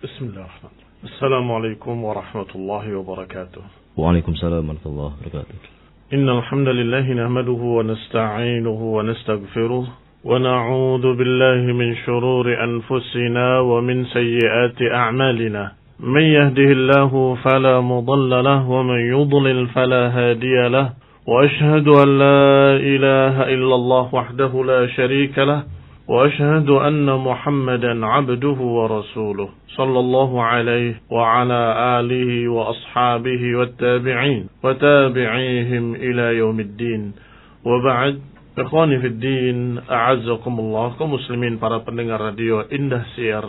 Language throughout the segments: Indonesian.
بسم الله الرحمن الرحيم. السلام عليكم ورحمة الله وبركاته. وعليكم السلام ورحمة الله وبركاته. إن الحمد لله نحمده ونستعينه ونستغفره ونعوذ بالله من شرور أنفسنا ومن سيئات أعمالنا. من يهده الله فلا مضل له ومن يضلل فلا هادي له. وأشهد أن لا إله إلا الله وحده لا شريك له. وأشهد أن محمدا عبده ورسوله صلى الله عليه وعلى آله وأصحابه والتابعين وتابعيهم إلى يوم الدين وبعد. Ikhwani fi din, a'azzakumullah, kaum muslimin para pendengar radio Indah Siar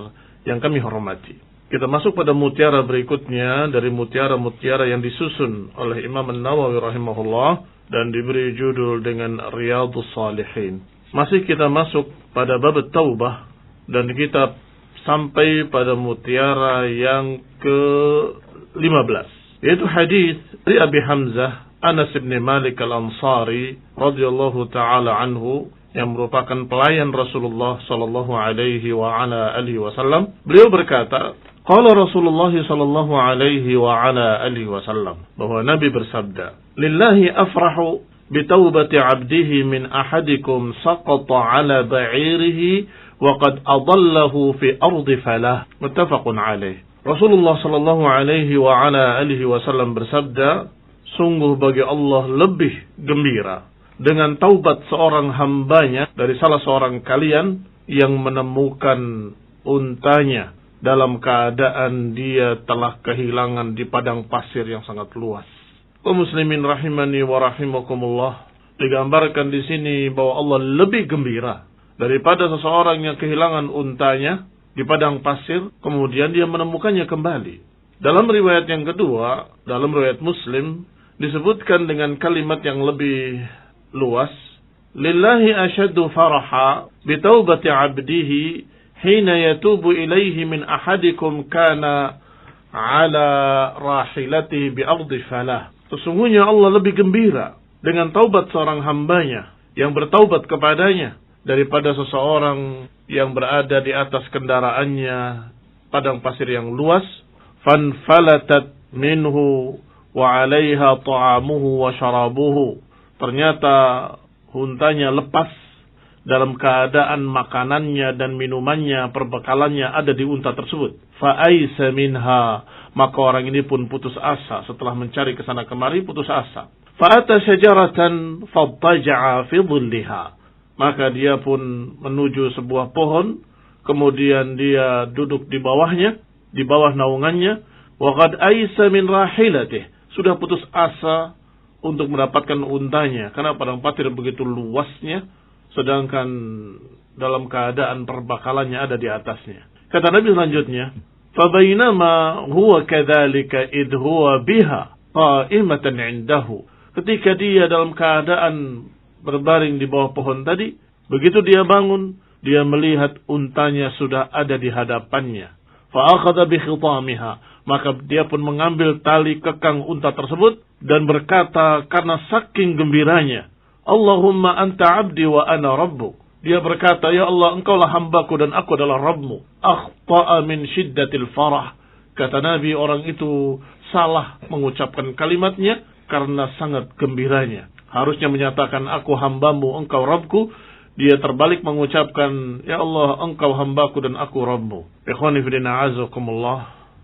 yang kami hormati. Kita masuk pada mutiara berikutnya dari mutiara-mutiara yang disusun oleh Imam An-Nawawi rahimahullah dan diberi judul dengan Riyadhus Shalihin. Masih kita masuk pada bab taubah dan kita sampai pada mutiara yang ke-15, yaitu hadis dari Abi Hamzah Anas bin Malik Al-Ansari radhiyallahu taala anhu yang merupakan pelayan Rasulullah sallallahu alaihi wa ala alihi wasallam. Beliau berkata, qala Rasulullah sallallahu alaihi wa ala alihi wasallam, bahwa Nabi bersabda, lillahi afrahu bitaubati abdihi min ahadikum saqata ala ba'irihi wa qad adallahu fi ardi falah. Muttafaqun alaih. Rasulullah sallallahu alaihi wa ala alihi wasallam bersabda, sungguh bagi Allah lebih gembira dengan taubat seorang hambanya dari salah seorang kalian yang menemukan untanya dalam keadaan dia telah kehilangan di padang pasir yang sangat luas. Kaum muslimin rahimani wa rahimakumullah, digambarkan di sini bahwa Allah lebih gembira daripada seseorang yang kehilangan untanya di padang pasir kemudian dia menemukannya kembali. Dalam riwayat yang kedua, dalam riwayat Muslim, disebutkan dengan kalimat yang lebih luas, lillahi asyaddu faraha bitaubati abdihi hina yatubu ilaihi min ahadikum kana ala rahilatihi bi ardi falah. Sesungguhnya Allah lebih gembira dengan taubat seorang hambanya yang bertaubat kepadanya daripada seseorang yang berada di atas kendaraannya padang pasir yang luas, fanfalatat minhu wa 'alaiha ta'amuhu wa syarabuhu. Ternyata untanya lepas dalam keadaan makanannya dan minumannya, perbekalannya ada di unta tersebut. Fa'aisa minha, maka orang ini pun putus asa setelah mencari kesana kemari, putus asa. Fa'ata syajaratan fattaja'a fi dhilliha, maka dia pun menuju sebuah pohon, kemudian dia duduk di bawahnya, di bawah naungannya. Wa qad aisa min rahilatih, sudah putus asa untuk mendapatkan untanya karena padang pasir begitu luasnya, sedangkan dalam keadaan perbekalannya ada di atasnya. Kata Nabi selanjutnya, fabainama huwa kadzalika id huwa biha qa'imatan 'indahu, ketika dia dalam keadaan berbaring di bawah pohon tadi, begitu dia bangun, dia melihat untanya sudah ada di hadapannya. Fa akhadha bi khitamiha, maka dia pun mengambil tali kekang unta tersebut dan berkata karena saking gembiranya, Allahumma anta abdi wa ana rabbuk. Dia berkata, ya Allah, engkaulah hambaku dan aku adalah Rabbmu. Akhta'a min syiddatil farah. Kata Nabi, orang itu salah mengucapkan kalimatnya karena sangat gembiranya. Harusnya menyatakan aku hambamu, engkau Rabbku. Dia terbalik mengucapkan, ya Allah, engkau hambaku dan aku Rabbmu. Ikhwani fi din, a'azakumullah,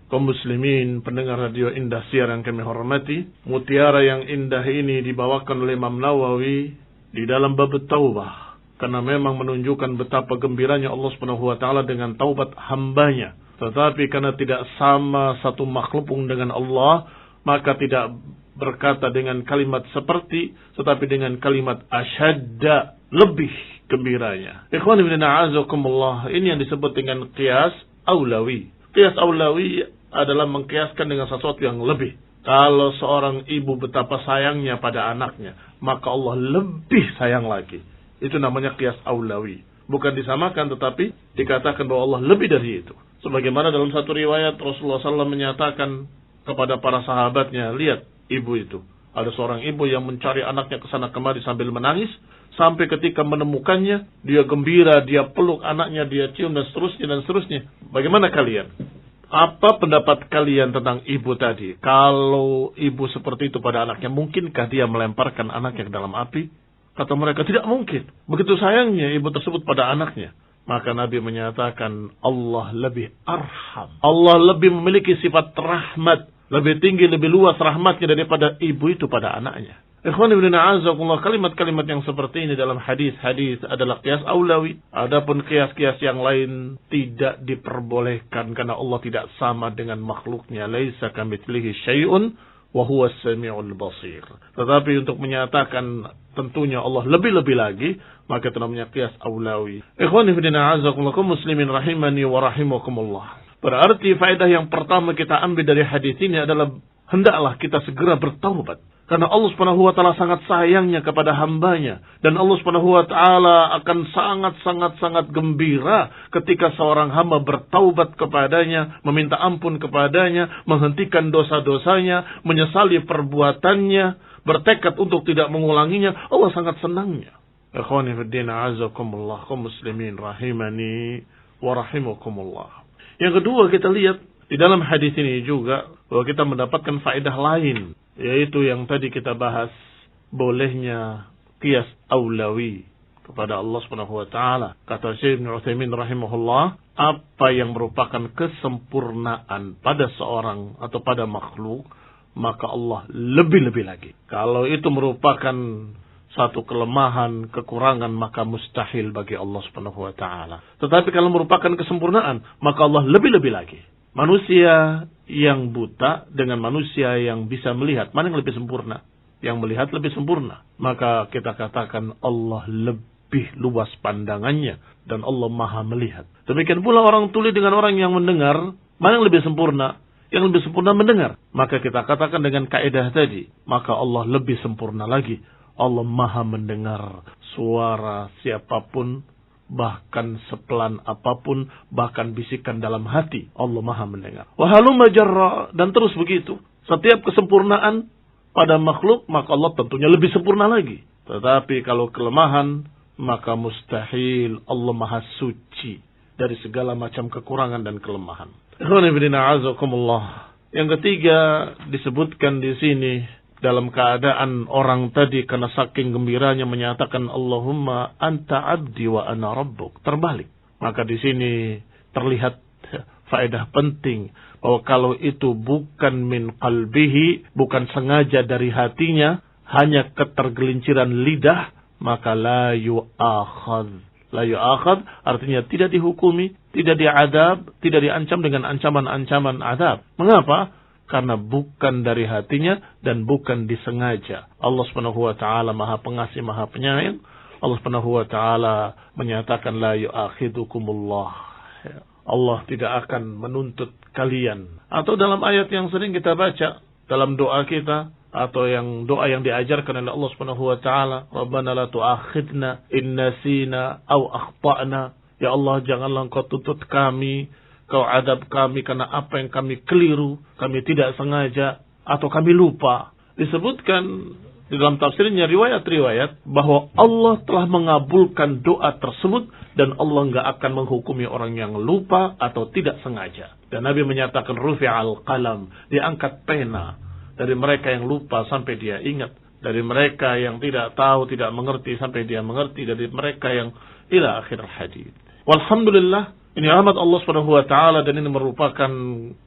kaum muslimin pendengar radio Indah Siar yang kami hormati, mutiara yang indah ini dibawakan oleh Imam Nawawi di dalam bab taubah karena memang menunjukkan betapa gembiranya Allah Subhanahu wa taala dengan taubat hambanya. Tetapi karena tidak sama satu makhluk pun dengan Allah, maka tidak berkata dengan kalimat seperti, tetapi dengan kalimat asyadda, lebih gembiranya. Ikhwan ibn a'azakumullah, ini yang disebut dengan qiyas aulawi. Qiyas aulawi adalah mengkiaskan dengan sesuatu yang lebih. Kalau seorang ibu betapa sayangnya pada anaknya, maka Allah lebih sayang lagi. Itu namanya qiyas aulawi. Bukan disamakan, tetapi dikatakan bahwa Allah lebih dari itu. Sebagaimana dalam satu riwayat Rasulullah SAW menyatakan kepada para sahabatnya, lihat ibu itu. Ada seorang ibu yang mencari anaknya ke sana kemari sambil menangis, sampai ketika menemukannya, dia gembira, dia peluk anaknya, dia cium dan seterusnya dan seterusnya. Bagaimana kalian? Apa pendapat kalian tentang ibu tadi? Kalau ibu seperti itu pada anaknya, mungkinkah dia melemparkan anaknya ke dalam api? Kata mereka, tidak mungkin. Begitu sayangnya ibu tersebut pada anaknya. Maka Nabi menyatakan, Allah lebih arham. Allah lebih memiliki sifat rahmat. Lebih tinggi, lebih luas rahmatnya daripada ibu itu pada anaknya. Ikhwan ibn a'azakullah, kalimat-kalimat yang seperti ini dalam hadis-hadis adalah qiyas aulawi. Adapun qiyas-qiyas yang lain tidak diperbolehkan karena Allah tidak sama dengan makhluknya. Laisa kamitslihi syai'un wa huwa as-sami'ul basir. Tetapi untuk menyatakan tentunya Allah lebih-lebih lagi, maka itu namanya qiyas aulawi. Ikhwan ibn a'azakullah, kaum muslimin rahimani wa rahimakumullah. Berarti faedah yang pertama kita ambil dari hadis ini adalah hendaklah kita segera bertaubat. Karena Allah Subhanahu wa taala sangat sayangnya kepada hambanya. Dan Allah Subhanahu wa taala akan sangat gembira ketika seorang hamba bertaubat kepadanya, meminta ampun kepadanya, menghentikan dosa-dosanya, menyesali perbuatannya, bertekad untuk tidak mengulanginya. Allah sangat senangnya. Ikhwani fiddin a'azakumullah, kaum muslimin rahimani wa rahimakumullah. Yang kedua, kita lihat di dalam hadis ini juga bahwa kita mendapatkan faedah lain, yaitu yang tadi kita bahas, bolehnya qiyas aulawi kepada Allah Subhanahu wa taala. Kata Syekh Ibnu Utsaimin rahimahullah, apa yang merupakan kesempurnaan pada seorang atau pada makhluk, maka Allah lebih-lebih lagi. Kalau itu merupakan satu kelemahan, kekurangan, maka mustahil bagi Allah Subhanahu wa taala. Tetapi kalau merupakan kesempurnaan, maka Allah lebih-lebih lagi. Manusia yang buta dengan manusia yang bisa melihat, mana yang lebih sempurna? Yang melihat lebih sempurna. Maka kita katakan Allah lebih luas pandangannya dan Allah Maha melihat. Demikian pula orang tuli dengan orang yang mendengar, mana yang lebih sempurna? Yang lebih sempurna mendengar. Maka kita katakan dengan kaidah tadi, maka Allah lebih sempurna lagi. Allah Maha mendengar suara siapapun, bahkan sepelan apapun, bahkan bisikan dalam hati. Allah Maha mendengar. Wahalumma jarra, dan terus begitu. Setiap kesempurnaan pada makhluk, maka Allah tentunya lebih sempurna lagi. Tetapi kalau kelemahan, maka mustahil. Allah Maha suci dari segala macam kekurangan dan kelemahan. Yang ketiga disebutkan di sini, dalam keadaan orang tadi karena saking gembiranya menyatakan Allahumma anta abdi wa ana rabbuk, terbalik. Maka di sini terlihat faedah penting bahwa kalau itu bukan min qalbihi, bukan sengaja dari hatinya, hanya ketergelinciran lidah, maka la yu'akhadh. La yu'akhadh artinya tidak dihukumi, tidak diadab, tidak diancam dengan ancaman-ancaman adab. Mengapa? Karena bukan dari hatinya dan bukan disengaja. Allah Subhanahu wa taala Maha Pengasih, Maha Penyayang. Allah Subhanahu wa taala menyatakan la yu'akhidukumullah. Allah tidak akan menuntut kalian. Atau dalam ayat yang sering kita baca dalam doa kita, atau yang doa yang diajarkan oleh Allah Subhanahu wa taala, Rabbana la tu'akhidna in nasina aw akhtana. Ya Allah, janganlah Engkau tuntut kami, Kau adab kami karena apa yang kami keliru, kami tidak sengaja, atau kami lupa. Disebutkan di dalam tafsirnya riwayat-riwayat bahwa Allah telah mengabulkan doa tersebut dan Allah enggak akan menghukumi orang yang lupa atau tidak sengaja. Dan Nabi menyatakan rufi'al qalam, diangkat pena dari mereka yang lupa sampai dia ingat, dari mereka yang tidak tahu, tidak mengerti sampai dia mengerti, dari mereka yang ila akhir hadis. Walhamdulillah, ini rahmat Allah Subhanahu wa taala dan ini merupakan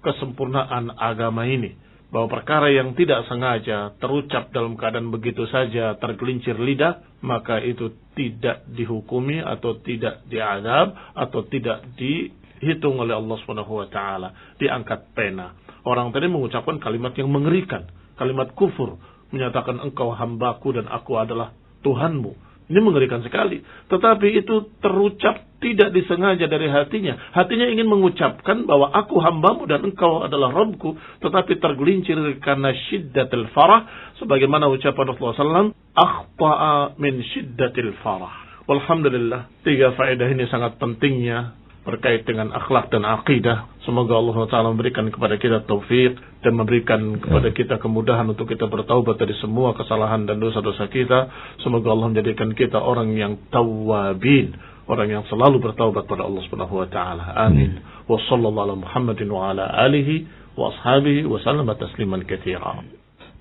kesempurnaan agama ini. Bahwa perkara yang tidak sengaja terucap dalam keadaan begitu saja, tergelincir lidah, maka itu tidak dihukumi atau tidak diadab atau tidak dihitung oleh Allah Subhanahu wa taala. Diangkat pena. Orang tadi mengucapkan kalimat yang mengerikan, kalimat kufur, menyatakan engkau hambaku dan aku adalah Tuhanmu. Ini mengerikan sekali. Tetapi itu terucap tidak disengaja dari hatinya. Hatinya ingin mengucapkan bahwa aku hambamu dan engkau adalah Rabbku. Tetapi tergelincir karena syiddatil farah. Sebagaimana ucapan Rasulullah SAW, akhta'a min syiddatil farah. Walhamdulillah, 3 faedah ini sangat pentingnya berkait dengan akhlak dan akidah. Semoga Allah Ta'ala memberikan kepada kita taufik dan memberikan kepada kita kemudahan untuk kita bertaubat dari semua kesalahan dan dosa-dosa kita. Semoga Allah menjadikan kita orang yang tawwabin, orang yang selalu bertaubat pada Allah Subhanahu wa taala. Amin. Wa sallallahu ala Muhammadin wa ala alihi wa ashabihi wa sallama tasliman katsira.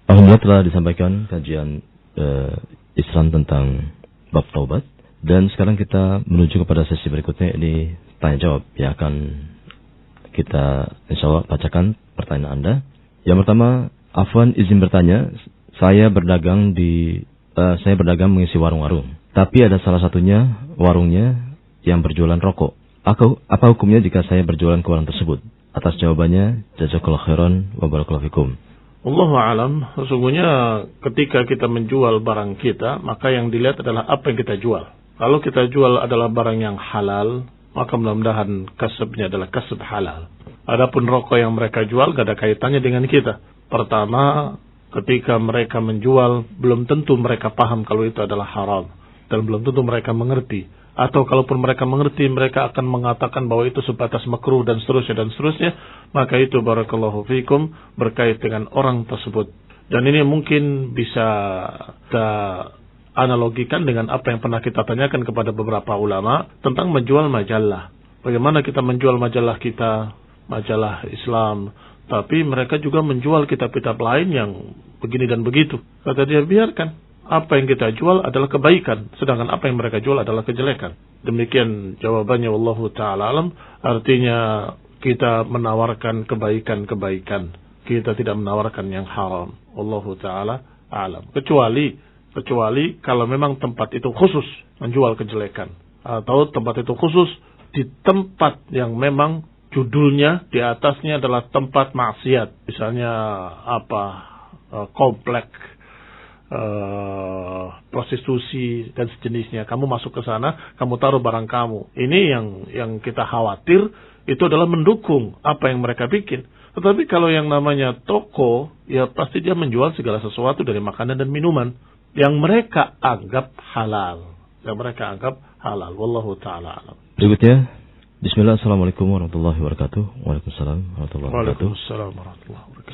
Alhamdulillah telah disampaikan kajian Islam tentang bab taubat, dan sekarang kita menuju kepada sesi berikutnya, ini tanya jawab yang akan kita insyaallah bacakan pertanyaan Anda. Yang pertama, Afwan izin bertanya, saya berdagang mengisi warung-warung, tapi ada salah satunya warungnya yang berjualan rokok. Apa hukumnya jika saya berjualan ke warung tersebut? Atas jawabannya, jazakallahu khairan wa barakallahu fikum. Allahu alam, sesungguhnya ketika kita menjual barang kita, maka yang dilihat adalah apa yang kita jual. Kalau kita jual adalah barang yang halal, maka mudah-mudahan kasabnya adalah kasab halal. Adapun rokok yang mereka jual, gak ada kaitannya dengan kita. Pertama, ketika mereka menjual, belum tentu mereka paham kalau itu adalah haram. Dan belum tentu mereka mengerti. Atau kalaupun mereka mengerti, mereka akan mengatakan bahwa itu sebatas makruh dan seterusnya. Maka itu barakallahu fikum berkait dengan orang tersebut. Dan ini mungkin bisa kita analogikan dengan apa yang pernah kita tanyakan kepada beberapa ulama tentang menjual majalah. Bagaimana kita menjual majalah kita, majalah Islam, tapi mereka juga menjual kitab-kitab lain yang begini dan begitu. Kata dia, biarkan. Apa yang kita jual adalah kebaikan, sedangkan apa yang mereka jual adalah kejelekan. Demikian jawabannya, wallahu ta'ala alam. Artinya kita menawarkan kebaikan-kebaikan. Kita tidak menawarkan yang haram. Wallahu ta'ala alam. Kecuali kalau memang tempat itu khusus menjual kejelekan. Atau tempat itu khusus di tempat yang memang judulnya di atasnya adalah tempat maksiat. Misalnya komplek prostitusi dan sejenisnya. Kamu masuk ke sana, kamu taruh barang kamu. Ini yang kita khawatir itu adalah mendukung apa yang mereka bikin. Tetapi kalau yang namanya toko, ya pasti dia menjual segala sesuatu dari makanan dan minuman yang mereka anggap halal. Wallahu ta'ala alam. Berikutnya, bismillah, assalamualaikum warahmatullahi wabarakatuh. Waalaikumsalam warahmatullahi wabarakatuh.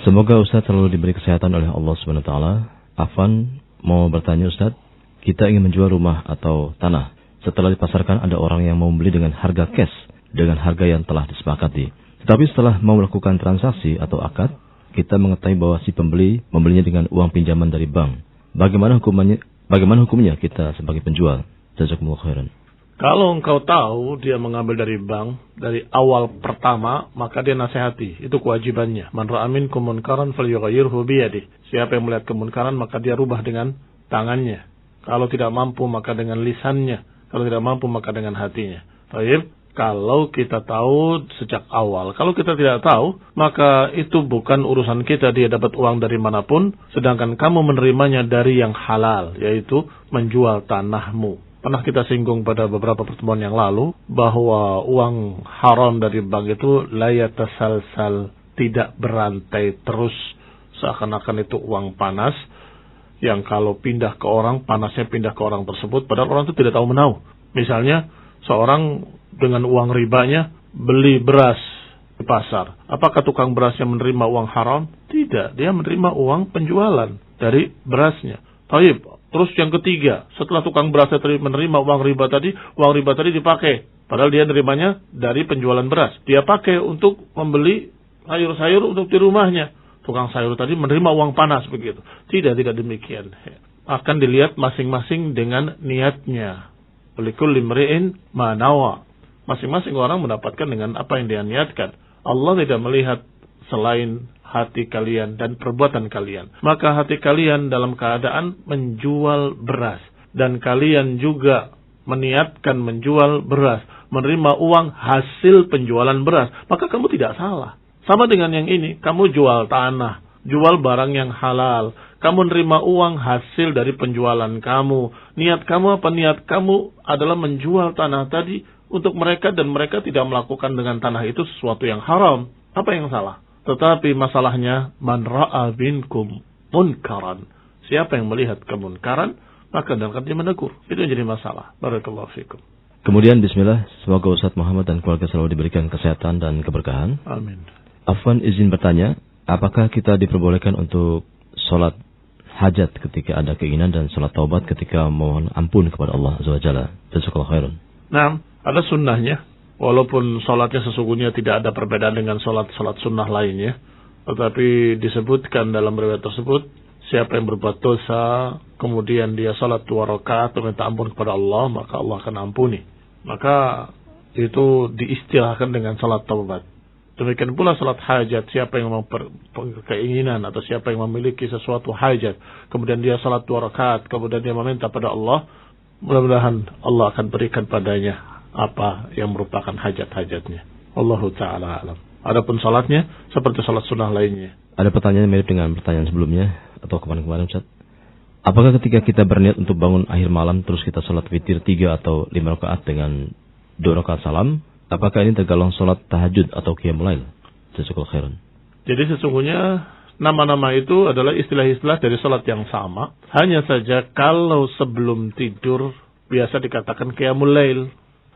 Semoga Ustaz selalu diberi kesehatan oleh Allah Subhanahu wa taala. Afwan mau bertanya, Ustaz, kita ingin menjual rumah atau tanah. Setelah dipasarkan ada orang yang mau membeli dengan harga cash, dengan harga yang telah disepakati. Tetapi setelah mau melakukan transaksi atau akad, kita mengetahui bahwa si pembeli membelinya dengan uang pinjaman dari bank. Bagaimana hukumnya kita sebagai penjual? Jazakumullah khairan. Kalau engkau tahu dia mengambil dari bank dari awal pertama, maka dia nasihati. Itu kewajibannya. Man ra'a minkum munkaran falyughayyirhu biyadihi. Siapa yang melihat kemunkaran maka dia rubah dengan tangannya. Kalau tidak mampu maka dengan lisannya. Kalau tidak mampu maka dengan hatinya. Baik. Kalau kita tahu sejak awal. Kalau kita tidak tahu, maka itu bukan urusan kita. Dia dapat uang dari manapun, sedangkan kamu menerimanya dari yang halal, yaitu menjual tanahmu. Pernah kita singgung pada beberapa pertemuan yang lalu bahwa uang haram dari bank itu la yatasalsal, tidak berantai terus, seakan-akan itu uang panas yang kalau pindah ke orang, panasnya pindah ke orang tersebut, padahal orang itu tidak tahu menahu. Misalnya seorang dengan uang ribanya beli beras di pasar. Apakah tukang berasnya menerima uang haram? Tidak, dia menerima uang penjualan dari berasnya. Taib. Terus yang ketiga, setelah tukang beras menerima uang riba tadi dipakai. Padahal dia nerimanya dari penjualan beras. Dia pakai untuk membeli sayur-sayur untuk di rumahnya. Tukang sayur tadi menerima uang panas begitu. Tidak demikian. Akan dilihat masing-masing dengan niatnya. Likulli imri'in ma nawa. Masing-masing orang mendapatkan dengan apa yang dia niatkan. Allah tidak melihat selain hati kalian dan perbuatan kalian. Maka hati kalian dalam keadaan menjual beras. Dan kalian juga meniatkan menjual beras. Menerima uang hasil penjualan beras. Maka kamu tidak salah. Sama dengan yang ini. Kamu jual tanah. Jual barang yang halal. Kamu menerima uang hasil dari penjualan kamu. Niat kamu apa? Niat kamu adalah menjual tanah tadi untuk mereka. Dan mereka tidak melakukan dengan tanah itu sesuatu yang haram. Apa yang salah? Tetapi masalahnya, man ra'a minkum munkaran. Siapa yang melihat kemunkaran, maka hendaknya dia menegur. Itu yang jadi masalah. Barakallahu fikum. Kemudian bismillah, semoga Ustaz Muhammad dan keluarga selalu diberikan kesehatan dan keberkahan. Amin. Afwan izin bertanya, apakah kita diperbolehkan untuk sholat hajat ketika ada keinginan dan sholat taubat ketika mohon ampun kepada Allah Azza wa Jalla? Jazakallahu khairan. Nah, ada sunnahnya. Walaupun sholatnya sesungguhnya tidak ada perbedaan dengan sholat sunnah lainnya. Tetapi disebutkan dalam riwayat tersebut, siapa yang berbuat dosa, kemudian dia sholat 2 rakaat meminta ampun kepada Allah, maka Allah akan ampuni. Maka itu diistilahkan dengan sholat taubat. Demikian pula sholat hajat, siapa yang keinginan atau siapa yang memiliki sesuatu hajat, kemudian dia sholat 2 rakaat, kemudian dia meminta pada Allah, mudah-mudahan Allah akan berikan padanya apa yang merupakan hajat-hajatnya. Allahu ta'ala alam. Adapun sholatnya seperti sholat sunnah lainnya. Ada pertanyaan mirip dengan pertanyaan sebelumnya atau kemarin-kemarin, Ustaz. Apakah ketika kita berniat untuk bangun akhir malam terus kita sholat witir 3 atau 5 rakaat dengan 2 rakaat salam, apakah ini tergolong sholat tahajud atau qiyamul lail? Jazakallahu khairan. Jadi sesungguhnya nama-nama itu adalah istilah-istilah dari sholat yang sama. Hanya saja kalau sebelum tidur biasa dikatakan qiyamul lail.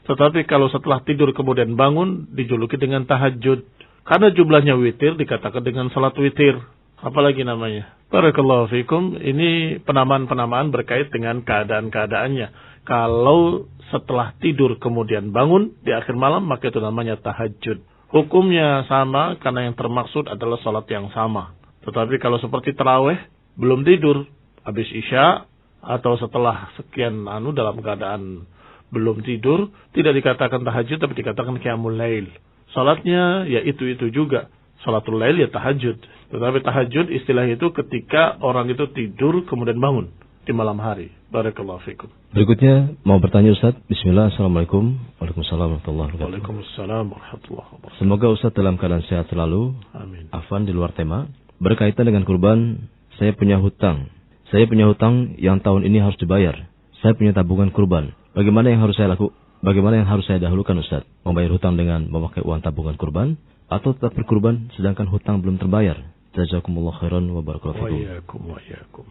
Tetapi kalau setelah tidur kemudian bangun dijuluki dengan tahajud. Karena jumlahnya witir dikatakan dengan sholat witir. Apalagi namanya. Barakallahu fikum. Ini penamaan-penamaan berkait dengan keadaan-keadaannya. Kalau setelah tidur kemudian bangun di akhir malam, maka itu namanya tahajud. Hukumnya sama karena yang termaksud adalah sholat yang sama. Tetapi kalau seperti tarawih, belum tidur, habis isya, atau setelah sekian dalam keadaan belum tidur, tidak dikatakan tahajud, tapi dikatakan qiyamul lail. Salatnya ya itu juga. Salatul lail ya tahajud. Tetapi tahajud istilah itu ketika orang itu tidur kemudian bangun di malam hari. Barakallahu fikum. Berikutnya mau bertanya Ustaz. Bismillah. Assalamualaikum. Waalaikumsalam warahmatullahi wabarakatuh. Waalaikumsalam warahmatullahi wabarakatuh. Semoga Ustaz dalam keadaan sehat selalu. Amin. Afwan di luar tema. Berkaitan dengan kurban, saya punya hutang. Saya punya hutang yang tahun ini harus dibayar. Saya punya tabungan kurban. Bagaimana yang harus saya dahulukan Ustaz? Membayar hutang dengan memakai uang tabungan kurban atau tetap berkurban sedangkan hutang belum terbayar? Jazakumullah khairan wa barakallahu fikum. Wa iyyakum.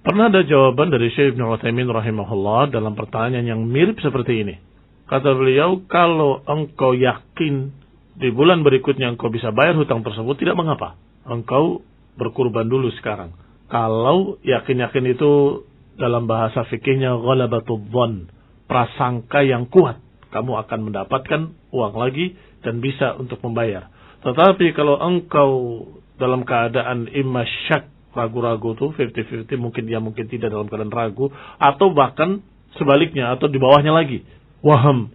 Pernah ada jawaban dari Syekh Ibnu Utsaimin rahimahullah dalam pertanyaan yang mirip seperti ini. Kata beliau, kalau engkau yakin di bulan berikutnya engkau bisa bayar hutang tersebut, tidak mengapa. Engkau berkurban dulu sekarang. Kalau yakin-yakin itu dalam bahasa fikihnya ghalabatul dhon, prasangka yang kuat, kamu akan mendapatkan uang lagi dan bisa untuk membayar. Tetapi kalau engkau dalam keadaan imma syak, ragu-ragu tuh 50-50, mungkin dia mungkin tidak dalam keadaan ragu, atau bahkan sebaliknya atau di bawahnya lagi, waham,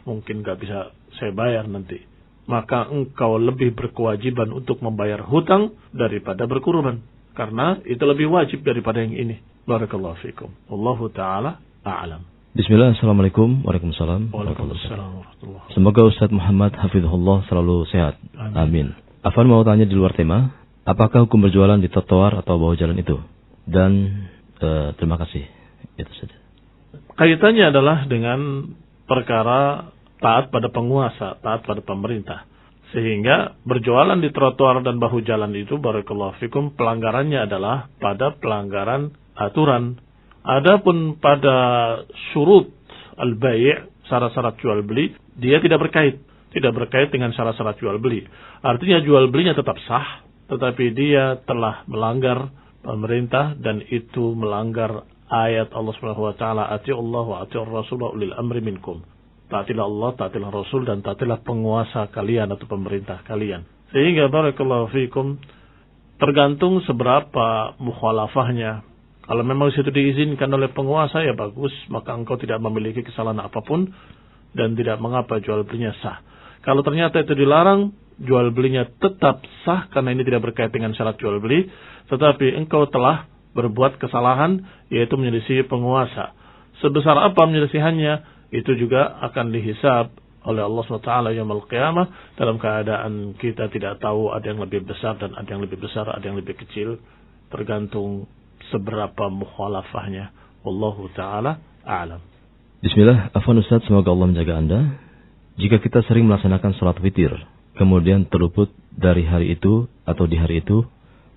mungkin gak bisa saya bayar nanti, maka engkau lebih berkewajiban untuk membayar hutang daripada berkurban, karena itu lebih wajib daripada yang ini. Barakallahu fikum. Wallahu ta'ala a'lam. Bismillah. Assalamualaikum. Waalaikumsalam. Waalaikumsalam. Semoga Ustaz Muhammad hafizahullah selalu sehat. Amin. Afan mau tanya di luar tema, apakah hukum berjualan di trotoar atau bawah jalan itu? Dan terima kasih. Itu saja. Kaitannya adalah dengan perkara taat pada penguasa, taat pada pemerintah. Sehingga berjualan di trotoar dan bahu jalan itu, barakallahu fikum, pelanggarannya adalah pada pelanggaran aturan. Adapun pada syurut al-bai', syarat-syarat jual beli, dia tidak berkait dengan syarat-syarat jual beli. Artinya jual belinya tetap sah, tetapi dia telah melanggar pemerintah dan itu melanggar ayat Allah Subhanahu wa taala, atiullah wa atiur rasul wa ulil amri minkum. Taatilah Allah, taatilah Rasul, dan taatilah penguasa kalian atau pemerintah kalian. Sehingga barakallahu fikum, tergantung seberapa mukhalafahnya. Kalau memang situ diizinkan oleh penguasa, ya bagus, maka engkau tidak memiliki kesalahan apapun dan tidak mengapa jual belinya sah. Kalau ternyata itu dilarang, jual belinya tetap sah karena ini tidak berkait dengan syarat jual beli, tetapi engkau telah berbuat kesalahan, yaitu menyelisihi penguasa. Sebesar apa menyelisihannya, itu juga akan dihisab oleh Allah SWT yaumul qiyamah, dalam keadaan kita tidak tahu ada yang lebih besar dan ada yang lebih besar, ada yang lebih kecil, tergantung seberapa mukhalafahnya. Wallahu ta'ala a'lam. Bismillah. Afwan Ustaz, semoga Allah menjaga Anda. Jika kita sering melaksanakan salat witir, kemudian terluput dari hari itu atau di hari itu,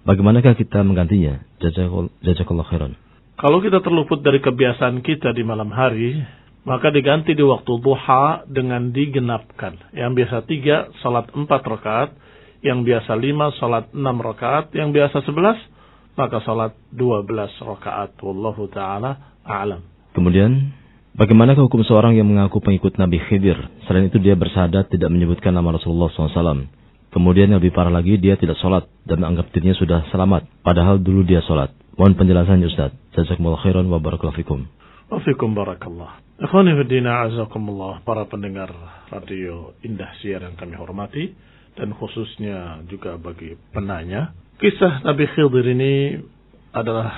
bagaimanakah kita menggantinya? Jazakallahu khairan. Kalau kita terluput dari kebiasaan kita di malam hari, maka diganti di waktu duha dengan digenapkan. Yang biasa 3, salat 4 rakaat. Yang biasa 5, salat 6 rakaat. Yang biasa 11, maka salat 12 rakaat. Wallahu ta'ala a'lam. Kemudian Bagaimanakah hukum seorang yang mengaku pengikut Nabi Khidir? Selain itu dia bersyahadat tidak menyebutkan nama Rasulullah SAW. Kemudian yang lebih parah lagi, dia tidak sholat dan menganggap dirinya sudah selamat. Padahal dulu dia sholat. Mohon penjelasannya Ustaz. Jazakumullah khairan wa barakallahu fikum. Wa fikum barakallah. Ikhwani fiddina azakumullah, para pendengar radio Indah Siar yang kami hormati, dan khususnya juga bagi penanya. Kisah Nabi Khidir ini adalah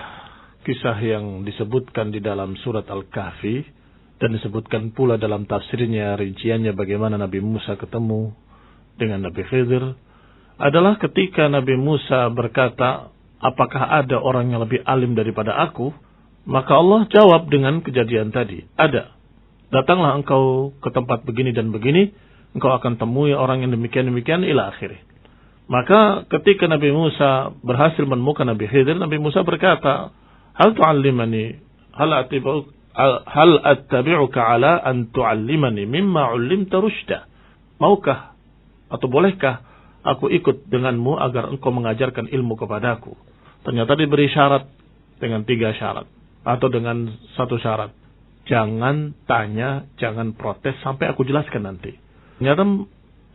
kisah yang disebutkan di dalam surat Al-Kahfi, dan disebutkan pula dalam tafsirnya, rinciannya bagaimana Nabi Musa ketemu dengan Nabi Khidir, adalah ketika Nabi Musa berkata, apakah ada orang yang lebih alim daripada aku? Maka Allah jawab dengan kejadian tadi, ada. Datanglah engkau ke tempat begini dan begini, engkau akan temui orang yang demikian-demikian ila akhirih. Maka ketika Nabi Musa berhasil menemukan Nabi Khidir, Nabi Musa berkata, hal tu'allimani, hal attabi'uka ala an tu'allimani mimma 'ullimta rusyda. Maukah atau bolehkah aku ikut denganmu agar engkau mengajarkan ilmu kepadaku? Ternyata diberi syarat dengan 3 syarat. Atau dengan 1 syarat. Jangan tanya, jangan protes sampai aku jelaskan nanti. Ternyata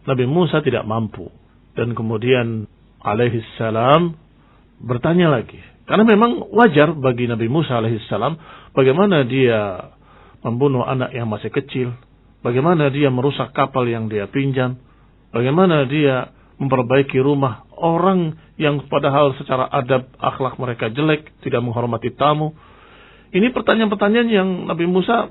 Nabi Musa tidak mampu. Dan kemudian alaihissalam bertanya lagi. Karena memang wajar bagi Nabi Musa alaihissalam bagaimana dia membunuh anak yang masih kecil. Bagaimana dia merusak kapal yang dia pinjam. Bagaimana dia memperbaiki rumah orang yang padahal secara adab akhlak mereka jelek, tidak menghormati tamu. Ini pertanyaan-pertanyaan yang Nabi Musa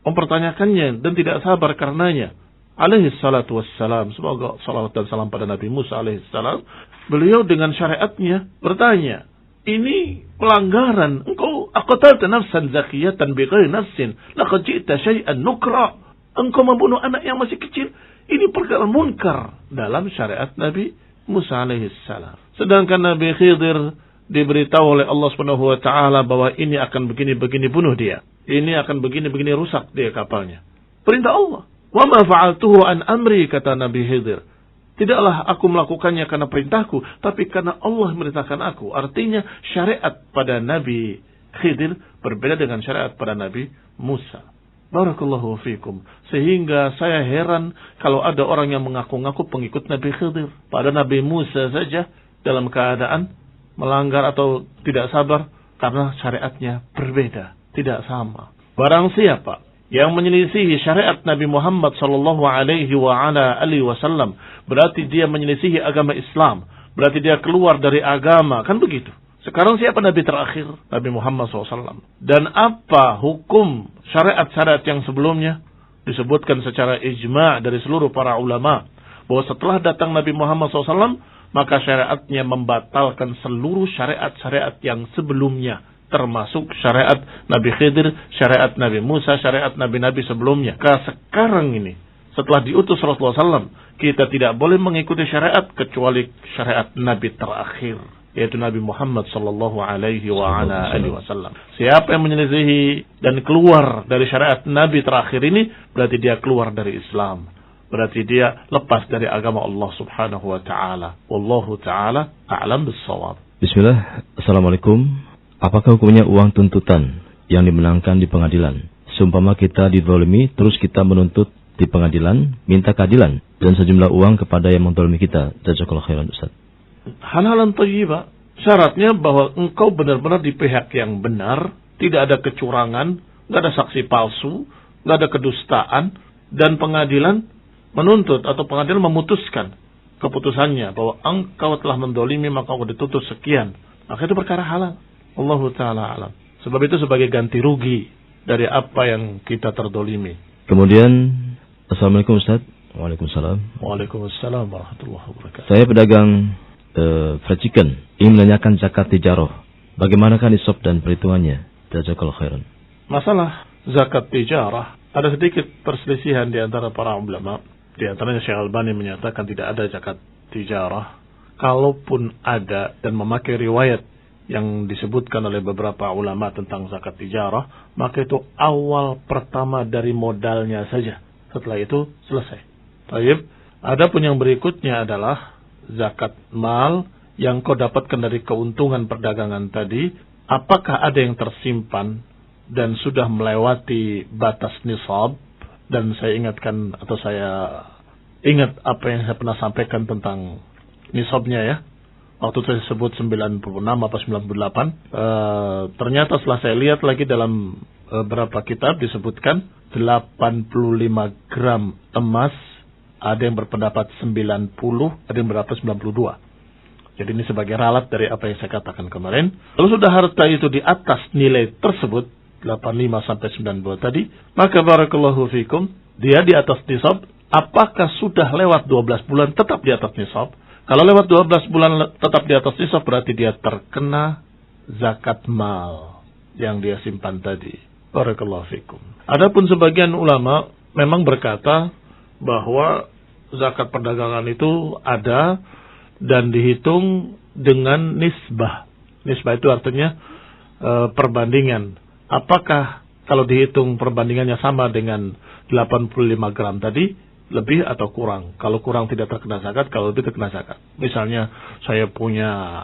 mempertanyakannya dan tidak sabar karenanya. Alaihi salatu wassalam, semoga salawat dan salam pada Nabi Musa alaihi salam. Beliau dengan syariatnya bertanya, ini pelanggaran. Engkau aqtalta nafsan zakiyatan bighairi nafsin, laqad ji'ta syai'an nukra. Engkau membunuh anak yang masih kecil. Ini perkara munkar dalam syariat Nabi Musa alaihi salam. Sedangkan Nabi Khidir diberitahu oleh Allah Subhanahu wa taala bahwa ini akan begini-begini bunuh dia. Ini akan begini-begini rusak dia kapalnya. Perintah Allah. Wa ma fa'altuhu an amri, kata Nabi Khidir. Tidaklah aku melakukannya karena perintahku, tapi karena Allah merintahkan aku. Artinya syariat pada Nabi Khidir berbeda dengan syariat pada Nabi Musa. Barakallahu fikum. Sehingga saya heran kalau ada orang yang mengaku-ngaku pengikut Nabi Khidir. Pada Nabi Musa saja dalam keadaan melanggar atau tidak sabar karena syariatnya berbeda, tidak sama. Barang siapa yang menyelisihi syariat Nabi Muhammad sallallahu alaihi wasallam, berarti dia menyelisihi agama Islam, berarti dia keluar dari agama, kan begitu. Sekarang siapa Nabi terakhir? Nabi Muhammad SAW. Dan apa hukum syariat-syariat yang sebelumnya? Disebutkan secara ijma' dari seluruh para ulama bahwa setelah datang Nabi Muhammad SAW, maka syariatnya membatalkan seluruh syariat-syariat yang sebelumnya, termasuk syariat Nabi Khidir, syariat Nabi Musa, syariat Nabi-Nabi sebelumnya. Karena sekarang ini, setelah diutus Rasulullah SAW, kita tidak boleh mengikuti syariat kecuali syariat Nabi terakhir, yaitu Nabi Muhammad sallallahu alaihi wasallam. Siapa yang menyelisihi dan keluar dari syariat Nabi terakhir ini, berarti dia keluar dari Islam. Berarti dia lepas dari agama Allah subhanahu wa ta'ala. Wallahu ta'ala a'lam bissawab. Bismillah. Assalamualaikum. Apakah hukumnya uang tuntutan yang dimenangkan di pengadilan? Seumpama kita dizalimi, terus kita menuntut di pengadilan, minta keadilan, dan sejumlah uang kepada yang menzalimi kita. Jazakallahu khairan Ustaz. Hal-hal thayyibah. Syaratnya bahwa engkau benar-benar di pihak yang benar, tidak ada kecurangan, tidak ada saksi palsu, tidak ada kedustaan, dan pengadilan menuntut atau pengadilan memutuskan keputusannya bahwa engkau telah mendolimi maka engkau dituntut sekian. Maka itu perkara halal. Allahu ta'ala alam. Sebab itu sebagai ganti rugi dari apa yang kita terdolimi. Kemudian, Assalamualaikum Ustaz. Waalaikumsalam. Waalaikumsalam warahmatullahi wabarakatuh. Saya pedagang fried chicken, ingin menanyakan zakat tijarah. Bagaimanakah nisab dan perhitungannya? Jazakallahu khairan. Masalah zakat tijarah, ada sedikit perselisihan di antara para ulama. Di antaranya Syekh Al-Albani menyatakan tidak ada zakat tijarah. Kalaupun ada dan memakai riwayat yang disebutkan oleh beberapa ulama tentang zakat tijarah, maka itu awal pertama dari modalnya saja. Setelah itu selesai. Baik. Adapun yang berikutnya adalah zakat mal yang kau dapatkan dari keuntungan perdagangan tadi. Apakah ada yang tersimpan dan sudah melewati batas nisab, dan saya ingatkan atau saya ingat apa yang saya pernah sampaikan tentang nisabnya ya. Waktu itu saya sebut 96 atau 98. Ternyata setelah saya lihat lagi dalam beberapa kitab disebutkan 85 gram emas, ada yang berpendapat 90, ada yang berpendapat 92. Jadi ini sebagai ralat dari apa yang saya katakan kemarin. Kalau sudah harta itu di atas nilai tersebut, 85 sampai 92 tadi, maka barakallahu fikum, dia di atas nisab. Apakah sudah lewat 12 bulan tetap di atas nisab? Kalau lewat 12 bulan tetap di atas nisab, berarti dia terkena zakat mal yang dia simpan tadi. Barakallahu fikum. Adapun sebagian ulama memang berkata bahwa zakat perdagangan itu ada dan dihitung dengan nisbah. Nisbah itu artinya perbandingan. Apakah kalau dihitung perbandingannya sama dengan 85 gram tadi, lebih atau kurang? Kalau kurang tidak terkena zakat, kalau lebih terkena zakat. Misalnya saya punya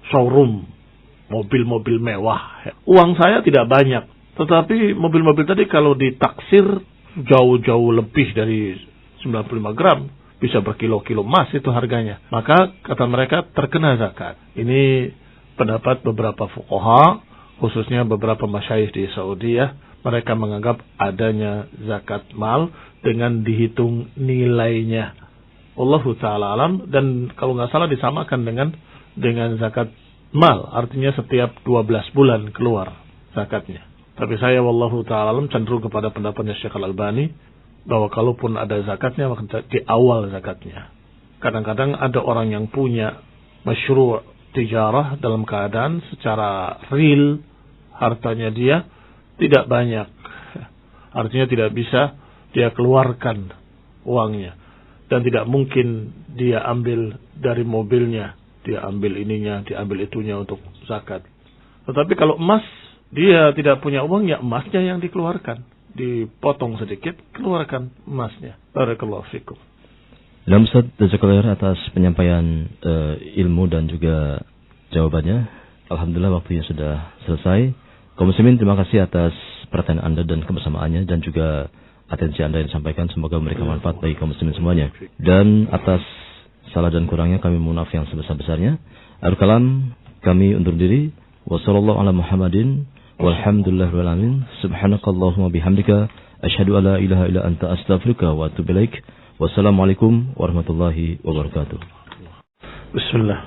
showroom mobil-mobil mewah. Uang saya tidak banyak, tetapi mobil-mobil tadi kalau ditaksir jauh-jauh lebih dari 95 gram. Bisa berkilo-kilo emas itu harganya. Maka kata mereka terkena zakat. Ini pendapat beberapa fuqaha, khususnya beberapa masyayikh di Saudi ya. Mereka menganggap adanya zakat mal dengan dihitung nilainya. Wallahu ta'ala alam. Dan kalau nggak salah disamakan dengan zakat mal. Artinya setiap 12 bulan keluar zakatnya. Tapi saya wallahu ta'ala alam cenderung kepada pendapatnya Syekh Al-Albani, bahwa kalaupun ada zakatnya, maka di awal zakatnya. Kadang-kadang ada orang yang punya masyru' tijarah dalam keadaan secara real hartanya dia tidak banyak. Artinya tidak bisa dia keluarkan uangnya. Dan tidak mungkin dia ambil dari mobilnya. Dia ambil ininya, dia ambil itunya untuk zakat. Tetapi kalau emas, dia tidak punya uang, ya emasnya yang dikeluarkan. Dipotong sedikit, keluarkan emasnya. Barakallahu fikum. Ustaz, jazakallahu atas penyampaian ilmu dan juga jawabannya. Alhamdulillah waktunya sudah selesai. Kaum muslimin, terima kasih atas perhatian Anda dan kebersamaannya, dan juga atensi Anda yang disampaikan. Semoga memberikan manfaat bagi kaum muslimin semuanya. Dan atas salah dan kurangnya kami mohon maaf yang sebesar-besarnya. Akhir kalam, kami undur diri. Wassallallahu ala Muhammadin walhamdulillahirabbil alamin. Subhanakallahumma bihamdika asyhadu an la ilaha illa anta astaghfiruka wa atubu ilaik. Wassalamualaikum warahmatullahi wabarakatuh. Bismillah.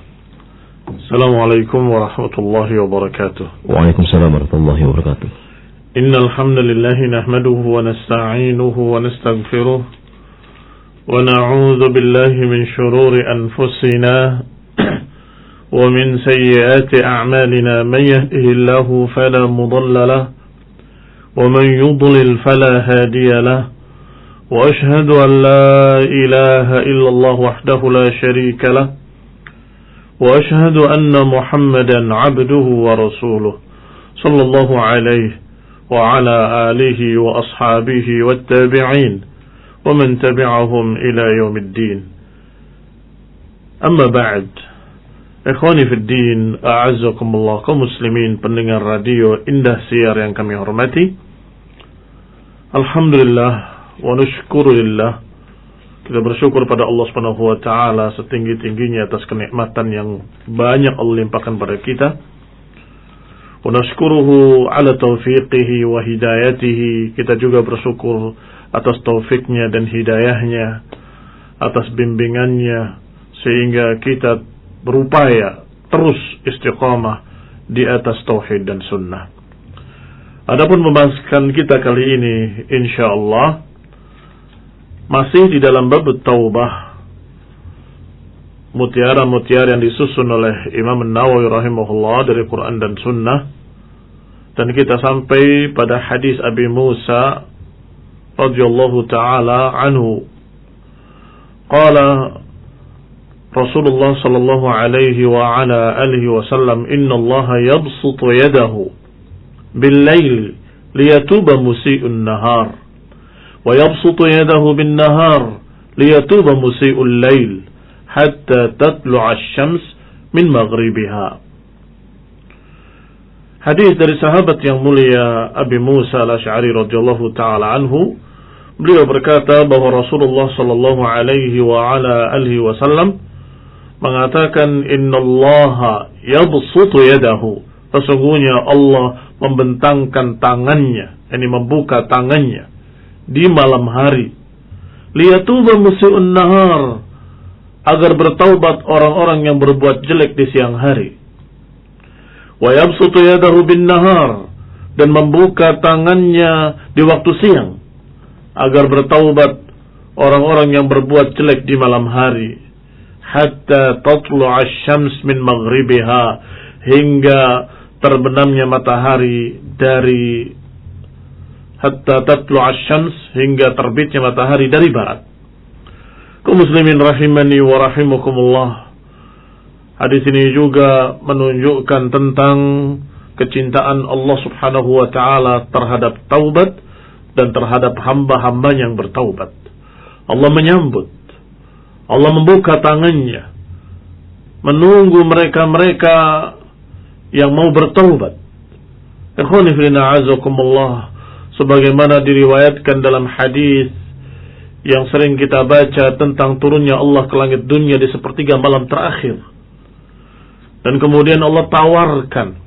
Assalamualaikum warahmatullahi wabarakatuh. Waalaikumsalam warahmatullahi wabarakatuh. Innal hamdalillah nahmaduhu wa nasta'inuhu wa nastaghfiruh wa na'udzu billahi min shururi anfusina ومن سيئات أعمالنا من يهده الله فلا مضل له ومن يضلل فلا هادي له وأشهد أن لا إله إلا الله وحده لا شريك له وأشهد أن محمدا عبده ورسوله صلى الله عليه وعلى آله وأصحابه والتابعين ومن تبعهم إلى يوم الدين. أما بعد, Ikhwani fiddin, a'azzakumullah, kaum muslimin pendengar radio Indah Siar yang kami hormati. Alhamdulillah wa nushkurulillah. Kita bersyukur pada Allah Subhanahu wa taala setinggi-tingginya atas kenikmatan yang banyak Allah limpahkan pada kita. Wa nashkuruhu ala taufiqihi wa hidayatihi. Kita juga bersyukur atas taufiknya dan hidayahnya, atas bimbingannya, sehingga kita berupaya terus istiqamah di atas tauhid dan sunnah. Adapun pembahasan kita kali ini insyaallah masih di dalam bab taubah, mutiara-mutiara yang disusun oleh Imam An-Nawawi rahimahullah dari Quran dan sunnah. Dan kita sampai pada hadis Abi Musa radhiyallahu taala anhu. Qala Rasulullah sallallahu alaihi wa ala alihi wasallam, inna Allah yabsutu yadahu bil-lail liyatuba musii'un nahar wa yabsutu yadahu bin-nahar liyatuba musii'ul lail hatta tatlu'a asy-syams min maghribiha. Hadis dari sahabat yang mulia Abi Musa al-Asy'ari radhiyallahu taala anhu, beliau berkata bahwa Rasulullah sallallahu alaihi wa ala alihi wasallam mengatakan, innallaha yabsutu yadahu, sesungguhnya Allah membentangkan tangannya, yakni membuka tangannya di malam hari, liyatuba musii'un nahar, agar bertaubat orang-orang yang berbuat jelek di siang hari. Wa yabsutu yadahu bin nahar, dan membuka tangannya di waktu siang agar bertaubat orang-orang yang berbuat jelek di malam hari. Hatta tatlu'a asy-syams min maghribiha, hingga terbenamnya matahari dari hatta tatlu'a asy-syams, hingga terbitnya matahari dari barat. Kaum muslimin rahimani wa rahimakumullah. Hadis ini juga menunjukkan tentang kecintaan Allah Subhanahu wa taala terhadap taubat dan terhadap hamba-hamba yang bertaubat. Allah menyambut, Allah membuka tangannya menunggu mereka-mereka yang mau bertaubat. Ikhwani fillah azakumullah, sebagaimana diriwayatkan dalam hadis yang sering kita baca tentang turunnya Allah ke langit dunia di sepertiga malam terakhir. Dan kemudian Allah tawarkan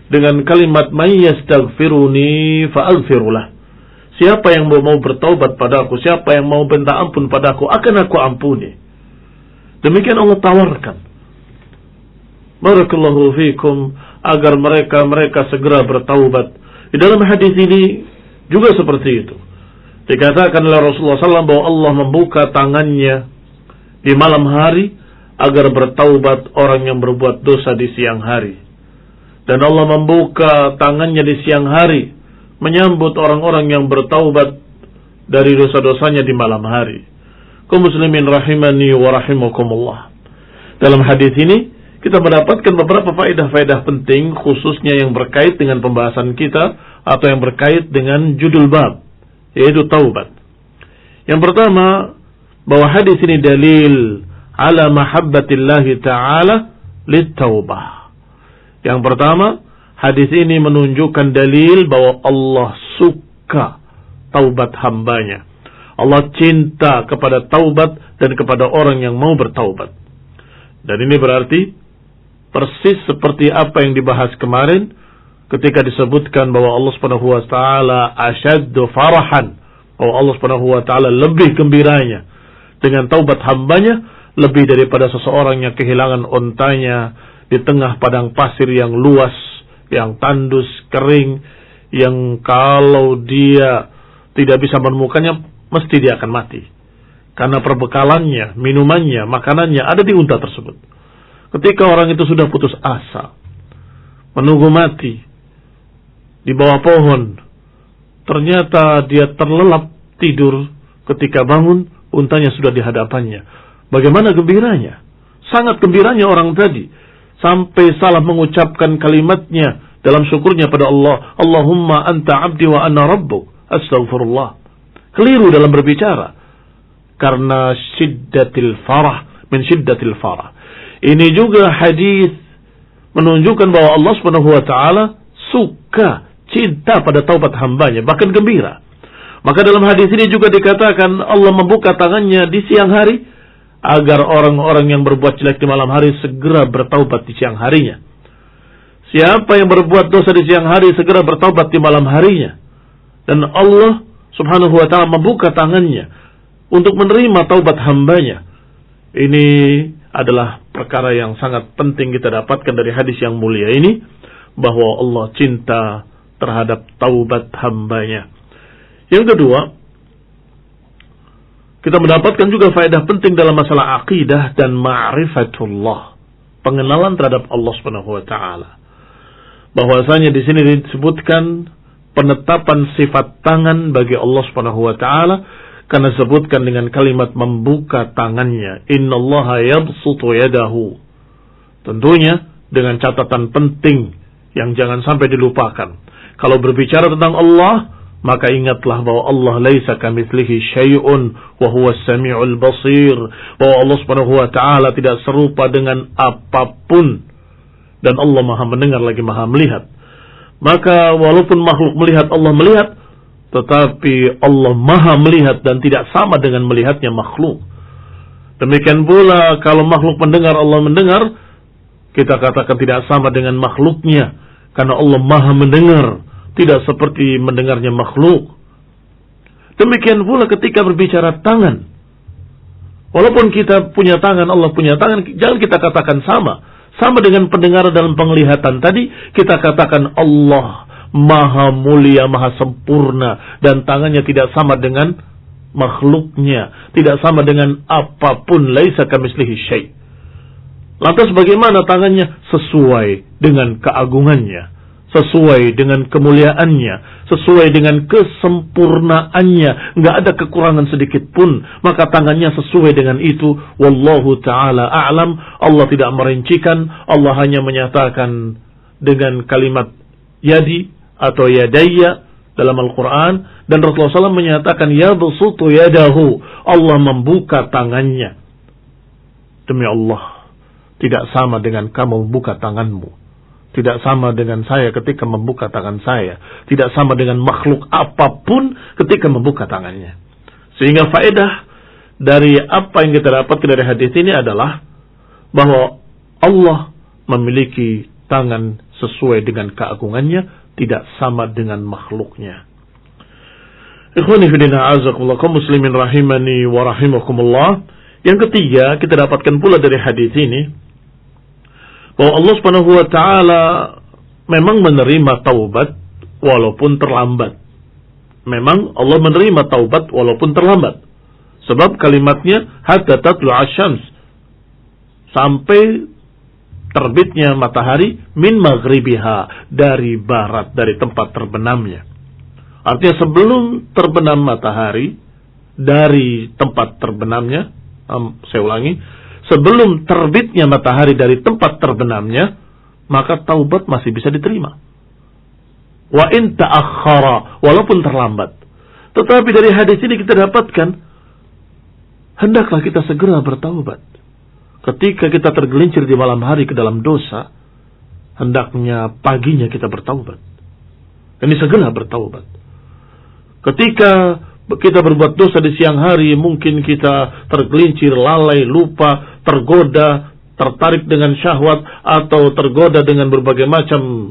dengan kalimat may yastaghfiruni fa'aghfirulah. Siapa yang mau bertaubat padaku, siapa yang mau minta ampun padaku, akan aku ampuni. Demikian Allah tawarkan. Barakallahu fikum, agar mereka segera bertaubat. Di dalam hadis ini juga seperti itu. Dikatakan oleh Rasulullah SAW bahwa Allah membuka tangannya di malam hari agar bertaubat orang yang berbuat dosa di siang hari. Dan Allah membuka tangannya di siang hari menyambut orang-orang yang bertaubat dari dosa-dosanya di malam hari. Kaum muslimin rahimani wa rahimakumullah. Dalam hadis ini kita mendapatkan beberapa faedah-faedah penting, khususnya yang berkait dengan pembahasan kita atau yang berkait dengan judul bab, yaitu taubat. Yang pertama, bahwa hadis ini dalil ala mahabbatillahi ta'ala lit-taubah. Yang pertama, hadis ini menunjukkan dalil bahwa Allah suka taubat hambanya. Allah cinta kepada taubat dan kepada orang yang mau bertaubat. Dan ini berarti persis seperti apa yang dibahas kemarin ketika disebutkan bahwa Allah Subhanahu wa taala asyaddu farahan, bahwa Allah Subhanahu wa taala lebih gembiranya dengan taubat hambanya lebih daripada seseorang yang kehilangan ontanya di tengah padang pasir yang luas, yang tandus, kering, yang kalau dia tidak bisa menemukannya, mesti dia akan mati. Karena perbekalannya, minumannya, makanannya ada di unta tersebut. Ketika orang itu sudah putus asa, menunggu mati di bawah pohon, ternyata dia terlelap tidur, ketika bangun, untanya sudah di hadapannya. Bagaimana gembiranya? Sangat gembiranya orang tadi, sampai salah mengucapkan kalimatnya dalam syukurnya pada Allah. Allahumma anta abdi wa ana rabbuk, astaghfirullah. Keliru dalam berbicara karena syiddatil farah, min syiddatil farah. Ini juga hadis menunjukkan bahwa Allah Subhanahu wa taala suka, cinta pada taubat hambanya, bahkan gembira. Maka dalam hadis ini juga dikatakan Allah membuka tangannya di siang hari agar orang-orang yang berbuat jelek di malam hari segera bertaubat di siang harinya. Siapa yang berbuat dosa di siang hari segera bertaubat di malam harinya. Dan Allah Subhanahu wa ta'ala membuka tangannya untuk menerima taubat hambanya. Ini adalah perkara yang sangat penting kita dapatkan dari hadis yang mulia ini, bahwa Allah cinta terhadap taubat hambanya. Yang kedua, kita mendapatkan juga faedah penting dalam masalah akidah dan ma'rifatullah, pengenalan terhadap Allah Subhanahu wa taala. Bahwasanya di sini disebutkan penetapan sifat tangan bagi Allah Subhanahu wa taala karena disebutkan dengan kalimat membuka tangannya. Innallaha yabsutu yadahu. Tentunya dengan catatan penting yang jangan sampai dilupakan. Kalau berbicara tentang Allah, maka ingatlah bahwa Allah laisa kamitslihi syai'un wa huwas samiul basir, bahwa Allah Subhanahu wa taala tidak serupa dengan apapun dan Allah Maha mendengar lagi Maha melihat. Maka walaupun makhluk melihat, Allah melihat, tetapi Allah maha melihat dan tidak sama dengan melihatnya makhluk. Demikian pula kalau makhluk mendengar, Allah mendengar, kita katakan tidak sama dengan makhluknya, karena Allah maha mendengar, tidak seperti mendengarnya makhluk. Demikian pula ketika berbicara tangan. Walaupun kita punya tangan, Allah punya tangan, jangan kita katakan sama. Sama dengan pendengaran dalam penglihatan tadi, kita katakan Allah maha mulia, maha sempurna, dan tangannya tidak sama dengan makhluknya, tidak sama dengan apapun, laisa kamitslihi syai'. Lantas bagaimana tangannya? Sesuai dengan keagungannya, sesuai dengan kemuliaannya, sesuai dengan kesempurnaannya, nggak ada kekurangan sedikit pun, maka tangannya sesuai dengan itu. Wallahu ta'ala a'lam. Allah tidak merincikan, Allah hanya menyatakan dengan kalimat yadi atau yadayya dalam Al-Quran, dan Rasulullah SAW menyatakan yabsutu yadahu, Allah membuka tangannya. Demi Allah, tidak sama dengan kamu membuka tanganmu, tidak sama dengan saya ketika membuka tangan saya, tidak sama dengan makhluk apapun ketika membuka tangannya. Sehingga faedah dari apa yang kita dapatkan dari hadis ini adalah bahwa Allah memiliki tangan sesuai dengan keagungannya, tidak sama dengan makhluknya. Ikhwani fillah, a'azakumullah, kaum muslimin rahimani wa rahimakumullah. Yang ketiga, kita dapatkan pula dari hadis ini bahwa Allah Subhanahu wa taala memang menerima taubat walaupun terlambat. Memang Allah menerima taubat walaupun terlambat. Sebab kalimatnya hatta tatlu asy-syams, sampai terbitnya matahari min maghribiha, dari barat, dari tempat terbenamnya. Artinya sebelum terbenam matahari dari tempat terbenamnya, saya ulangi, sebelum terbitnya matahari dari tempat terbenamnya, maka taubat masih bisa diterima. Wa in ta'akhkhara, walaupun terlambat. Tetapi dari hadis ini kita dapatkan, hendaklah kita segera bertaubat. Ketika kita tergelincir di malam hari ke dalam dosa, hendaknya paginya kita bertaubat. Ini segera bertaubat. Ketika kita berbuat dosa di siang hari, mungkin kita tergelincir, lalai, lupa, tergoda, tertarik dengan syahwat, atau tergoda dengan berbagai macam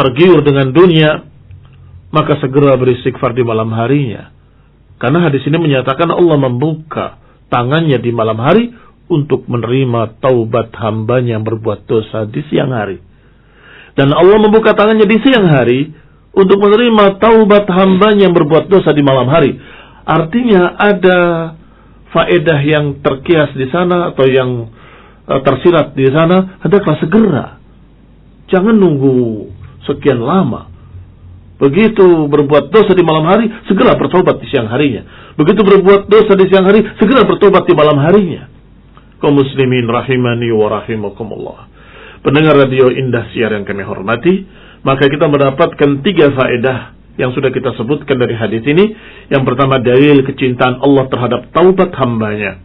tergiur dengan dunia, maka segera beristighfar di malam harinya. Karena hadis ini menyatakan Allah membuka tangannya di malam hari untuk menerima taubat hambanya yang berbuat dosa di siang hari. Dan Allah membuka tangannya di siang hari untuk menerima taubat hambanya yang berbuat dosa di malam hari. Artinya ada faedah yang terkias di sana, atau yang tersirat di sana. Hendaklah segera, jangan nunggu sekian lama. Begitu berbuat dosa di malam hari, segera bertobat di siang harinya. Begitu berbuat dosa di siang hari, segera bertobat di malam harinya. Kaum muslimin rahimani wa rahimakumullah, pendengar radio Indah Siar yang kami hormati, maka kita mendapatkan 3 faedah yang sudah kita sebutkan dari hadis ini. Yang pertama, dalil kecintaan Allah terhadap taubat hambanya.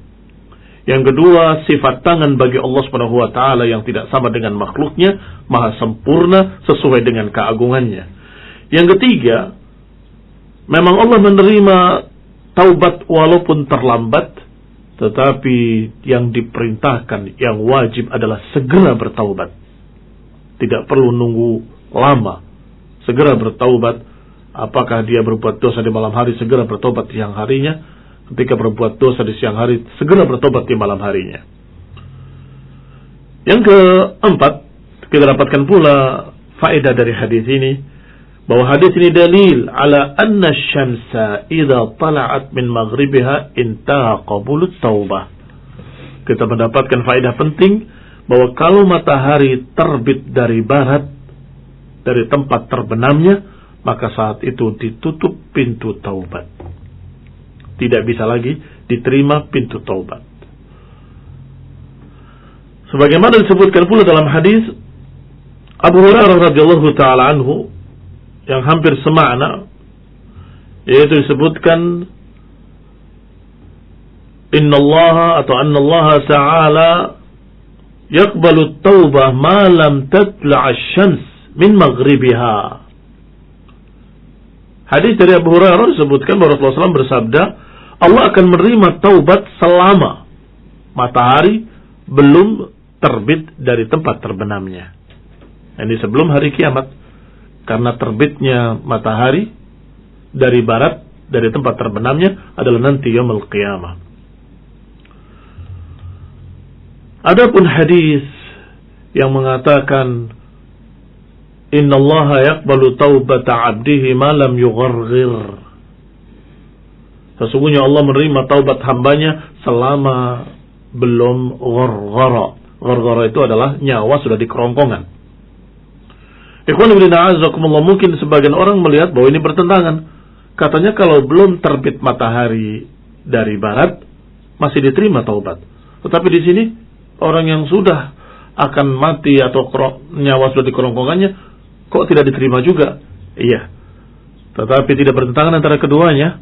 Yang kedua, sifat tangan bagi Allah Subhanahu wa taala yang tidak sama dengan makhluknya, maha sempurna sesuai dengan keagungannya. Yang ketiga, memang Allah menerima taubat walaupun terlambat, tetapi yang diperintahkan, yang wajib adalah segera bertaubat. Tidak perlu nunggu lama, segera bertaubat. Apakah dia berbuat dosa di malam hari, segera bertobat di siang harinya. Ketika berbuat dosa di siang hari, segera bertobat di malam harinya. Yang keempat, kita dapatkan pula faedah dari hadis ini, bahwa hadis ini dalil ala anna syamsa idza tala'at min maghribiha intaha qabulut taubah. Kita mendapatkan faedah penting bahwa kalau matahari terbit dari barat, dari tempat terbenamnya, maka saat itu ditutup pintu taubat. Tidak bisa lagi diterima pintu taubat. Sebagaimana disebutkan pula dalam hadis Abu Hurairah radhiyallahu taala anhu yang hampir semakna, yaitu disebutkan innallaha atau annallaha ta'ala yaqbalu at-taubah ma lam tatla' asy-syams min maghribiha. Hadis dari Abu Hurairah disebutkan bahwa Rasulullah SAW bersabda, Allah akan menerima taubat selama matahari belum terbit dari tempat terbenamnya. Ini sebelum hari kiamat. Karena terbitnya matahari dari barat, dari tempat terbenamnya adalah nanti yaumul qiyamah. Adapun hadis yang mengatakan innallaha yaqbalu taubata 'abdihi ma lam yugharghir. Sesungguhnya Allah menerima taubat hambanya selama belum gharghara. Gharghara itu adalah nyawa sudah di kerongkongan. Ikhwan fillah a'azzakumullah, mungkin sebagian orang melihat bahwa ini bertentangan. Katanya kalau belum terbit matahari dari barat masih diterima taubat. Tetapi di sini orang yang sudah akan mati atau nyawa sudah di kerongkongannya kok tidak diterima juga? Iya. Tetapi tidak bertentangan antara keduanya,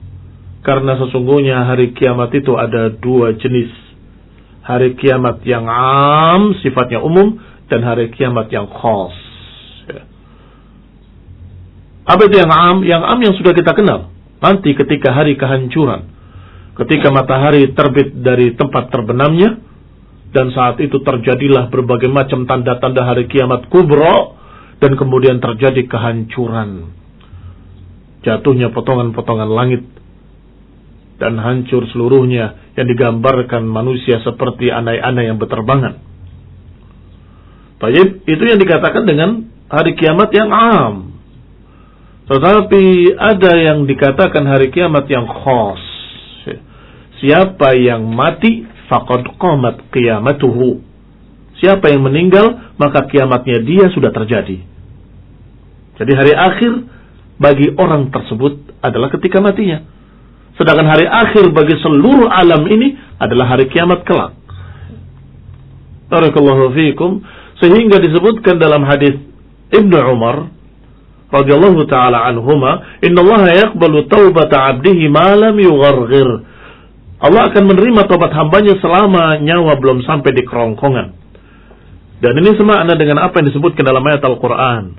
karena sesungguhnya hari kiamat itu ada dua jenis. Hari kiamat yang am, sifatnya umum, dan hari kiamat yang khas. Ya. Apa itu yang am? Yang am yang sudah kita kenal. Nanti ketika hari kehancuran, ketika matahari terbit dari tempat terbenamnya, dan saat itu terjadilah berbagai macam tanda-tanda hari kiamat kubra, dan kemudian terjadi kehancuran. Jatuhnya potongan-potongan langit, dan hancur seluruhnya, yang digambarkan manusia seperti anai-anai yang berterbangan. Baik, itu yang dikatakan dengan hari kiamat yang am. Tetapi ada yang dikatakan hari kiamat yang khas. Siapa yang mati faqad qamat qiyamatuhu. Siapa yang meninggal maka kiamatnya dia sudah terjadi. Jadi hari akhir bagi orang tersebut adalah ketika matinya. Sedangkan hari akhir bagi seluruh alam ini adalah hari kiamat kelak. Barakallahu fiikum. Sehingga disebutkan dalam hadis Ibnu Umar radhiyallahu taala anhuma, innallaha yaqbalu taubata 'abdihi ma lam yugharghir. Allah akan menerima taubat hambanya selama nyawa belum sampai di kerongkongan. Dan ini semakna dengan apa yang disebutkan dalam ayat Al-Qur'an.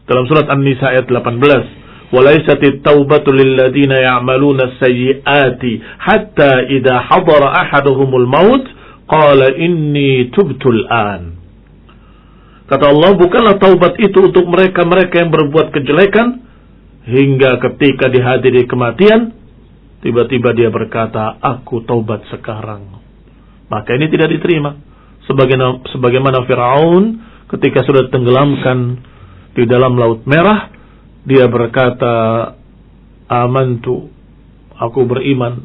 Dalam surat An-Nisa ayat 18, وَلَيْسَتِ التَّوْبَةُ لِلَّذِينَ يَعْمَلُونَ السَّيِّئَاتِ حَتَّى إِذَا حَضَرَ أَحَدُهُمُ الْمَوْتِ قَالَ إِنِّي تُبْتُ الْآنِ. Kata Allah, bukanlah taubat itu untuk mereka-mereka yang berbuat kejelekan hingga ketika dihadiri kematian tiba-tiba dia berkata, aku taubat sekarang. Maka ini tidak diterima. Sebagaimana Fir'aun ketika sudah tenggelamkan di dalam Laut Merah, dia berkata, amantu, aku beriman,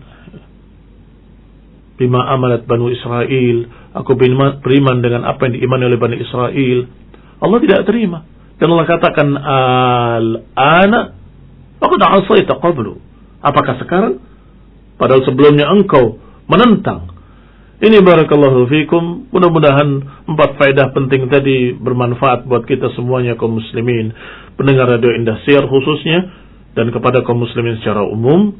bima amalat Banu Israel, aku beriman dengan apa yang diimani oleh Bani Israel. Allah tidak terima. Dan Allah katakan, al-ana faqad asaita qablu. Apakah sekarang? Padahal sebelumnya engkau menentang. Ini barakallahu fikum. Mudah-mudahan 4 faedah penting tadi bermanfaat buat kita semuanya kaum muslimin, pendengar Radio Indosiar khususnya, dan kepada kaum muslimin secara umum.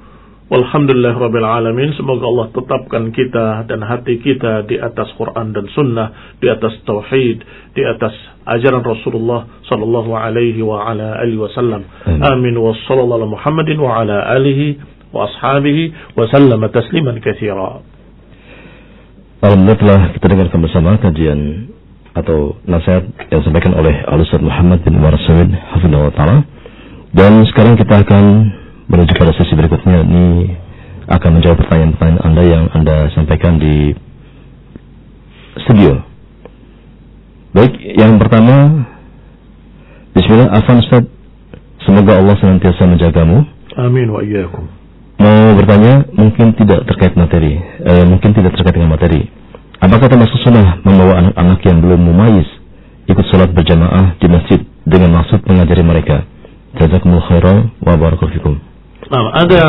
Walhamdulillah Rabbil Alamin. Semoga Allah tetapkan kita dan hati kita di atas Quran dan Sunnah, di atas Tauhid, di atas ajaran Rasulullah sallallahu alaihi wa ala alihi wasallam. Amin. Wa sallallahu ala Muhammadin wa ala alihi wa ashabihi wa sallama tasliman katsira. Alhamdulillah telah kita dengarkan bersama kajian atau nasihat yang disampaikan oleh Al-Ustaz Muhammad bin Umar As-Sawid hafizahullah taala. Dan sekarang kita akan menuju pada sesi berikutnya. Ini akan menjawab pertanyaan-pertanyaan Anda yang Anda sampaikan di studio. Baik, yang pertama, bismillah, Afan Ustaz, semoga Allah senantiasa menjagamu. Amin wa iyyakum. Mau bertanya, mungkin tidak terkait materi, mungkin tidak terkait dengan materi. Apakah termasuk sunnah membawa anak-anak yang belum mumayyiz ikut sholat berjamaah di masjid dengan maksud mengajari mereka? Jazakumullah khairan wa barakallahu fikum. Nah, ada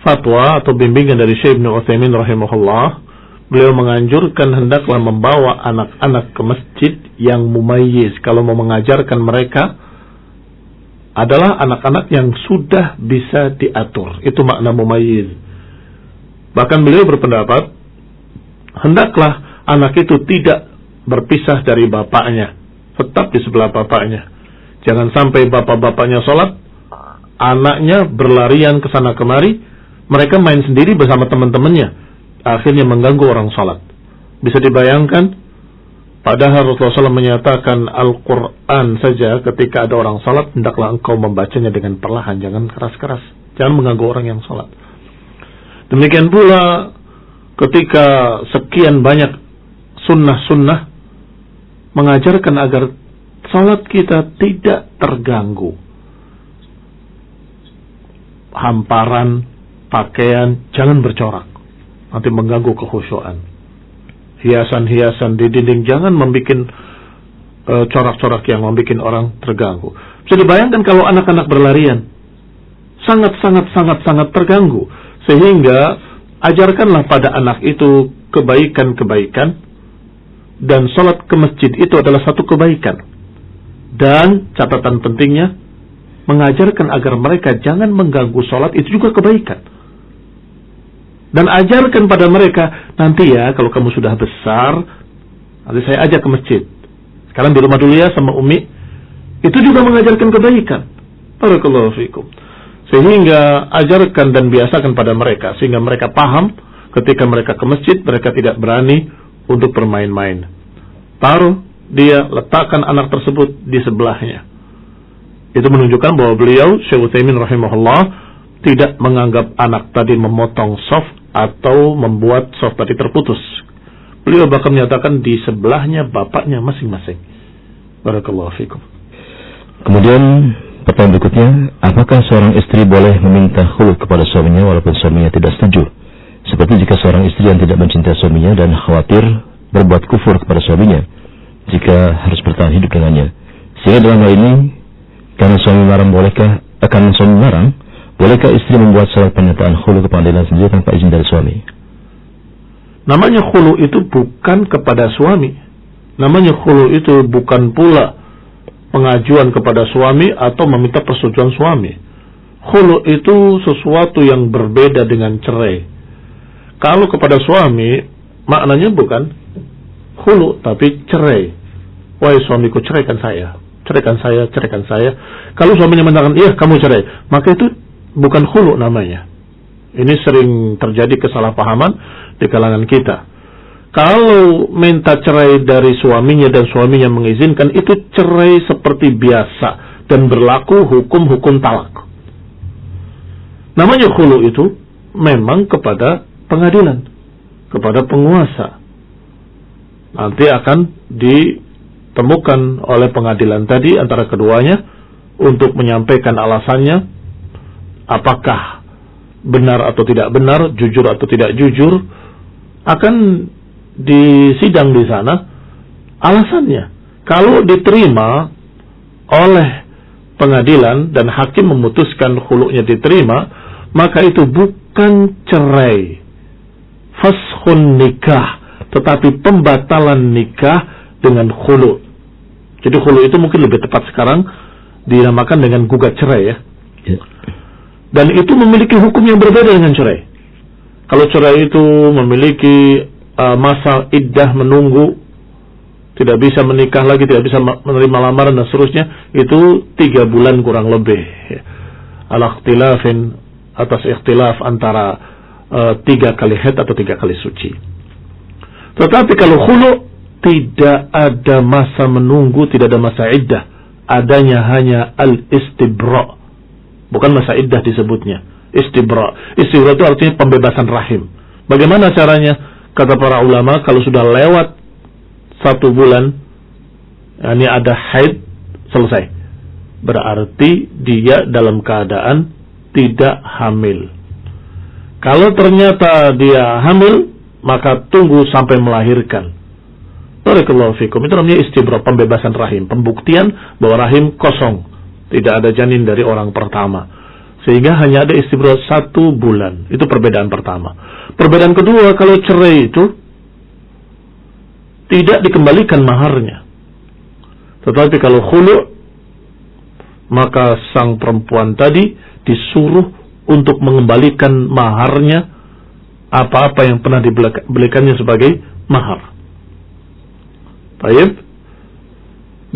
fatwa atau bimbingan dari Syekh Ibnu Utsaimin rahimahullah. Beliau menganjurkan hendaklah membawa anak-anak ke masjid yang mumayyiz. Kalau mau mengajarkan mereka adalah anak-anak yang sudah bisa diatur. Itu makna mumayyiz. Bahkan beliau berpendapat hendaklah anak itu tidak berpisah dari bapaknya. tetap di sebelah bapaknya. Jangan sampai bapak-bapaknya sholat, anaknya berlarian ke sana kemari, mereka main sendiri bersama teman-temannya, akhirnya mengganggu orang sholat. Bisa dibayangkan, padahal Rasulullah SAW menyatakan Al-Quran saja ketika ada orang sholat, hendaklah engkau membacanya dengan perlahan, jangan keras-keras, jangan mengganggu orang yang sholat. Demikian pula ketika sekian banyak sunnah-sunnah mengajarkan agar salat kita tidak terganggu. Hamparan pakaian jangan bercorak, nanti mengganggu kekhusyuan. Hiasan-hiasan di dinding jangan membuat corak-corak yang membuat orang terganggu. Bisa dibayangkan kalau anak-anak berlarian, sangat terganggu. Sehingga ajarkanlah pada anak itu kebaikan-kebaikan, dan sholat ke masjid itu adalah satu kebaikan. Dan catatan pentingnya, mengajarkan agar mereka jangan mengganggu sholat itu juga kebaikan. Dan ajarkan pada mereka, nanti ya kalau kamu sudah besar, nanti saya ajak ke masjid. Sekarang di rumah dulu ya sama Umi. Itu juga mengajarkan kebaikan. Barakallahu fikum. Sehingga ajarkan dan biasakan pada mereka, sehingga mereka paham ketika mereka ke masjid, mereka tidak berani untuk bermain-main. Taruh dia, letakkan anak tersebut di sebelahnya. Itu menunjukkan bahwa beliau, Syekh Utsaimin rahimahullah, tidak menganggap anak tadi memotong shaf atau membuat shaf tadi terputus. Beliau bahkan menyatakan di sebelahnya bapaknya masing-masing. Barakallahu fikum. Kemudian pertanyaan berikutnya, apakah seorang istri boleh meminta khulu kepada suaminya walaupun suaminya tidak setuju? Seperti jika seorang istri yang tidak mencintai suaminya dan khawatir berbuat kufur kepada suaminya jika harus bertahan hidup dengannya. Sehingga dalam hal ini, karena suami marah bolehkah istri membuat surat pernyataan khulu ke pengadilan sendiri tanpa izin dari suami? Namanya khulu itu bukan kepada suami. Namanya khulu itu bukan pula pengajuan kepada suami atau meminta persetujuan suami. Khulu itu sesuatu yang berbeda dengan cerai. Kalau kepada suami, maknanya bukan khulu, tapi cerai. Wahai suamiku, ceraikan saya. Kalau suaminya mengatakan, iya kamu cerai, maka itu bukan khulu namanya. Ini sering terjadi kesalahpahaman di kalangan kita. Kalau minta cerai dari suaminya dan suaminya mengizinkan, itu cerai seperti biasa dan berlaku hukum-hukum talak. Namanya khulu itu memang kepada pengadilan, kepada penguasa. Nanti akan ditemukan oleh pengadilan tadi antara keduanya untuk menyampaikan alasannya, apakah benar atau tidak benar, jujur atau tidak jujur, akan disidang di sana alasannya. Kalau diterima oleh pengadilan dan hakim memutuskan khulu'nya diterima, maka itu bukan cerai, fashun nikah, tetapi pembatalan nikah dengan khulu'. Jadi khulu' itu mungkin lebih tepat sekarang dinamakan dengan gugat cerai ya. Dan itu memiliki hukum yang berbeda dengan cerai. Kalau cerai itu memiliki masa iddah menunggu, tidak bisa menikah lagi, tidak bisa menerima lamaran dan seterusnya, itu 3 bulan kurang lebih. Al-ikhtilafin, atas ikhtilaf antara 3 kali haid atau 3 kali suci. Tetapi kalau khulu, tidak ada masa menunggu, tidak ada masa iddah. Adanya hanya al-istibra'. Bukan masa iddah disebutnya. Istibra'. Istibra' itu artinya pembebasan rahim. Bagaimana caranya? Kata para ulama, kalau sudah lewat 1 bulan, ini ada haid, selesai. Berarti dia dalam keadaan tidak hamil. Kalau ternyata dia hamil, maka tunggu sampai melahirkan. Barakallahu fikum. Itu namanya istibra', pembebasan rahim. Pembuktian bahwa rahim kosong, tidak ada janin dari orang pertama. Sehingga hanya ada istibra' 1 bulan. Itu perbedaan pertama. Perbedaan kedua, kalau cerai itu tidak dikembalikan maharnya. Tetapi kalau khulu', maka sang perempuan tadi disuruh untuk mengembalikan maharnya, apa-apa yang pernah dibelikannya sebagai mahar. Baik.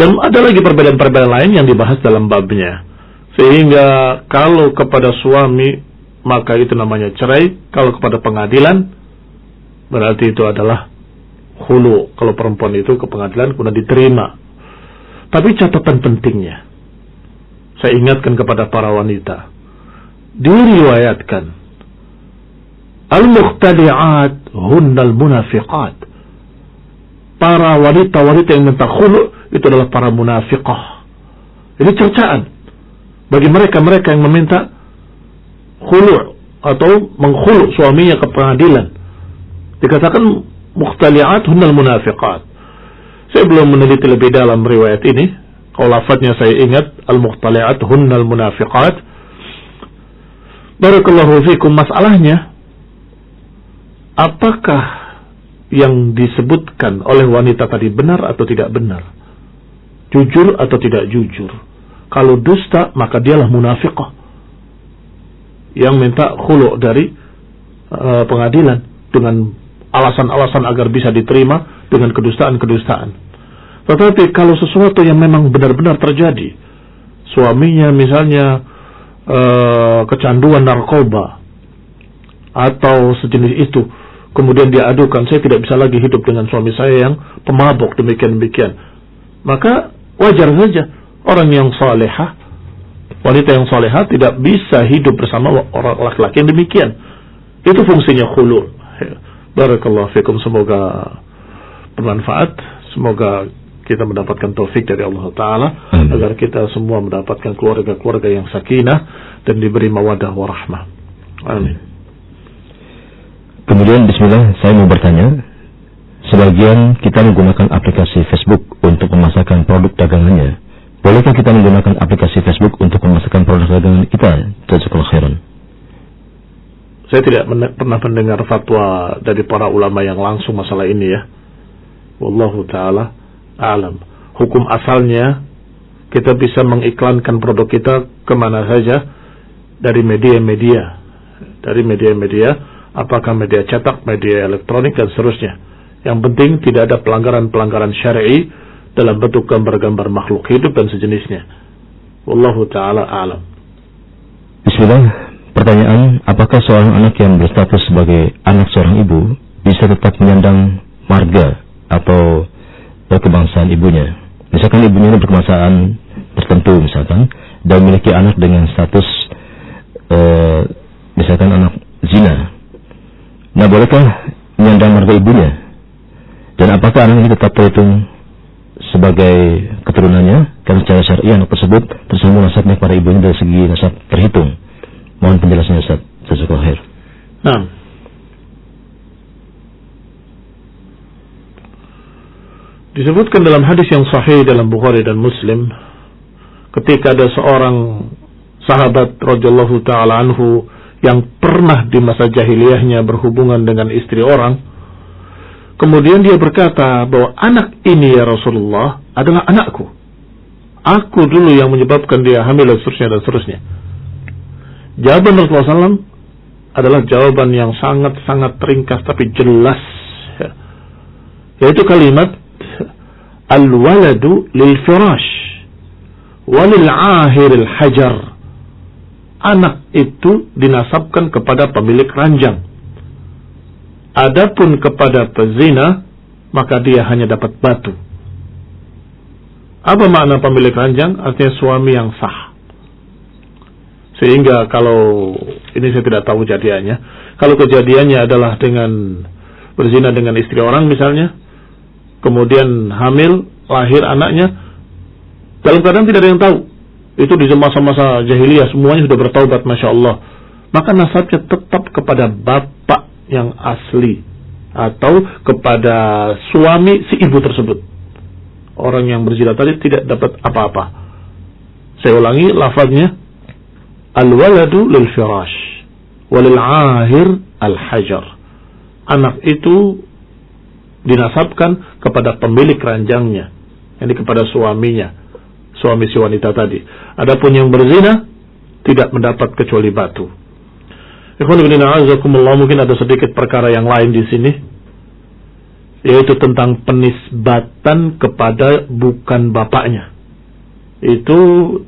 Dan ada lagi perbedaan-perbedaan lain yang dibahas dalam babnya. Sehingga kalau kepada suami maka itu namanya cerai, kalau kepada pengadilan berarti itu adalah khulu. Kalau perempuan itu ke pengadilan kemudian diterima. Tapi catatan pentingnya, saya ingatkan kepada para wanita, diriwayatkan al-mukhtadi'at hunnal munafiqat. Para wanita-wanita yang minta khulu itu adalah para munafiqah. Ini cercaan bagi mereka-mereka yang meminta khulu atau mengkhulu suaminya ke pengadilan. Dikatakan mukhtali'at hunnal munafiqat. Saya belum meneliti lebih dalam riwayat ini. Kalau lafadznya saya ingat, al-mukhtali'at hunnal munafiqat. Barakallahu fikum, masalahnya apakah yang disebutkan oleh wanita tadi benar atau tidak benar? Jujur atau tidak jujur? Kalau dusta, maka dialah munafiqah yang minta khulu dari pengadilan dengan alasan-alasan agar bisa diterima dengan kedustaan-kedustaan. Tetapi kalau sesuatu yang memang benar-benar terjadi, suaminya misalnya kecanduan narkoba atau sejenis itu, kemudian dia adukan, saya tidak bisa lagi hidup dengan suami saya yang pemabuk demikian-demikian, maka wajar saja orang yang salehah, wanita yang salehah tidak bisa hidup bersama orang laki-laki yang demikian. Itu fungsinya khulu. Barakallahu fikum, semoga bermanfaat, semoga kita mendapatkan taufik dari Allah Ta'ala agar kita semua mendapatkan keluarga-keluarga yang sakinah dan diberi mawadah warahmah. Amin. Kemudian bismillah, saya mau bertanya, sebagian kita menggunakan aplikasi Facebook untuk memasarkan produk dagangannya. Bolehkah kita menggunakan aplikasi Facebook untuk memasarkan produk dagangan kita? Jazakallahu khairan. Saya tidak pernah mendengar fatwa dari para ulama yang langsung masalah ini ya. Wallahu ta'ala a'lam. Hukum asalnya kita bisa mengiklankan produk kita kemana saja dari media-media. Dari media-media, apakah media cetak, media elektronik dan seterusnya. Yang penting tidak ada pelanggaran-pelanggaran syar'i dalam bentuk gambar-gambar makhluk hidup dan sejenisnya. Wallahu ta'ala a'lam. Bismillah, pertanyaan, apakah seorang anak yang berstatus sebagai anak seorang ibu bisa tetap menyandang marga atau kebangsaan ibunya? Misalkan ibunya berkebangsaan tertentu misalkan, dan memiliki anak dengan status misalkan anak zina. Nah, bolehkah menyandang marga ibunya? Dan apakah anak ini tetap terhitung sebagai keturunannya? Karena secara syar'i anak tersebut tersambung nasabnya kepada ibunya dari segi nasab terhitung. Mohon penjelasannya Ustaz. Jazakallahu khair. Nah, disebutkan dalam hadis yang sahih dalam Bukhari dan Muslim, ketika ada seorang sahabat radhiyallahu ta'ala anhu yang pernah di masa jahiliyahnya berhubungan dengan istri orang, kemudian dia berkata bahwa anak ini ya Rasulullah adalah anakku. Aku dulu yang menyebabkan dia hamil dan seterusnya. Jawaban Rasulullah SAW adalah jawaban yang sangat-sangat ringkas tapi jelas, yaitu kalimat al-waladu lil firash walil ahiril hajar. Anak itu dinasabkan kepada pemilik ranjang. Adapun kepada pezina, maka dia hanya dapat batu. Apa makna pemilik ranjang? Artinya suami yang sah. Sehingga kalau ini saya tidak tahu kejadiannya, kalau kejadiannya adalah dengan berzina dengan istri orang misalnya, kemudian hamil, lahir anaknya, dalam keadaan tidak ada yang tahu, itu di masa-masa jahiliyah semuanya sudah bertaubat, Masya Allah, maka nasabnya tetap kepada bapak yang asli atau kepada suami si ibu tersebut. Orang yang berzina tadi tidak dapat apa-apa. Saya ulangi lafaznya, al-waladu lil firash walil ahir al-hajar. Anak itu dinasabkan kepada pemilik ranjangnya, yakni kepada suaminya, suami si wanita tadi. Adapun yang berzina tidak mendapat kecuali batu. Ikhwan fillah, mungkin ada sedikit perkara yang lain di sini. yaitu tentang penisbatan kepada bukan bapaknya. Itu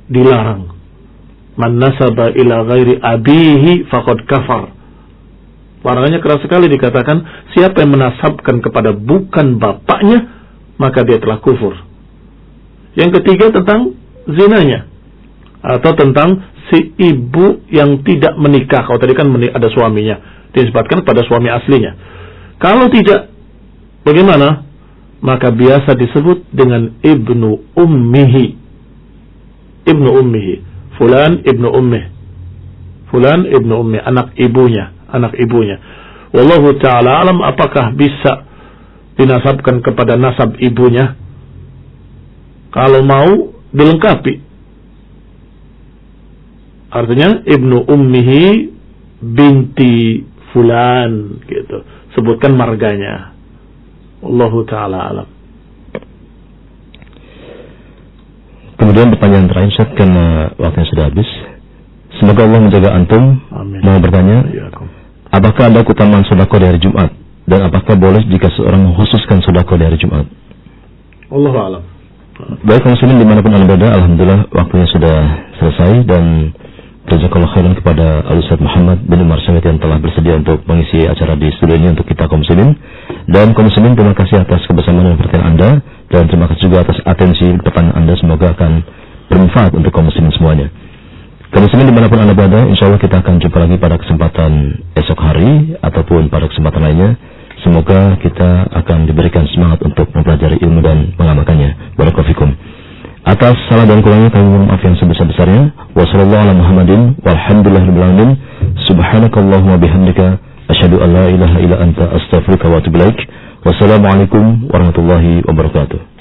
dilarang. Man nasaba ila ghairi abihi faqad kafar. Larangannya keras sekali, dikatakan siapa yang menasabkan kepada bukan bapaknya, maka dia telah kufur. Yang ketiga tentang zinanya, atau tentang si ibu yang tidak menikah. Kalau tadi kan ada suaminya, disebutkan pada suami aslinya. Kalau tidak, bagaimana? Maka biasa disebut dengan ibnu ummihi. Ibnu ummihi. Fulan ibnu ummih. Fulan ibnu ummih, anak ibunya. Wallahu ta'ala alam, apakah bisa dinasabkan kepada nasab ibunya? Kalau mau dilengkapi, artinya ibnu ummihi binti fulan gitu, sebutkan marganya. Wallahu ta'ala alam. Kemudian pertanyaan terakhir, Ustaz, karena waktunya sudah habis. Semoga Allah menjaga antum. Amin. Mau bertanya, apakah ada keutamaan sedekah di hari Jumat? Dan apakah boleh jika seorang mengkhususkan sedekah di hari Jumat? Wallahu a'lam. Baik kaum muslimin dimanapun anda berada, alhamdulillah waktunya sudah selesai, dan jazakallahu khairan kepada Al-Ustaz Muhammad bin Umar Syamit yang telah bersedia untuk mengisi acara di studio ini untuk kita kaum muslimin. Dan kaum muslimin, terima kasih atas kebersamaan dan perhatian anda, dan terima kasih juga atas atensi pertanyaan anda. Semoga akan bermanfaat untuk kaum muslimin semuanya. Kaum muslimin dimanapun anda berada, insyaallah kita akan jumpa lagi pada kesempatan esok hari ataupun pada kesempatan lainnya. Semoga kita akan diberikan semangat untuk mempelajari ilmu dan mengamalkannya. Barakallahu fikum. Atas salah dan kurangnya kami mohon maaf yang sebesar-besarnya. Wassallallahu ala Muhammadin walhamdulillahirabbil alamin. Subhanakallahumma bihamdika asyhadu an la ilaha illa anta astaghfiruka wa atubu ilaik. Wassalamualaikum warahmatullahi wabarakatuh.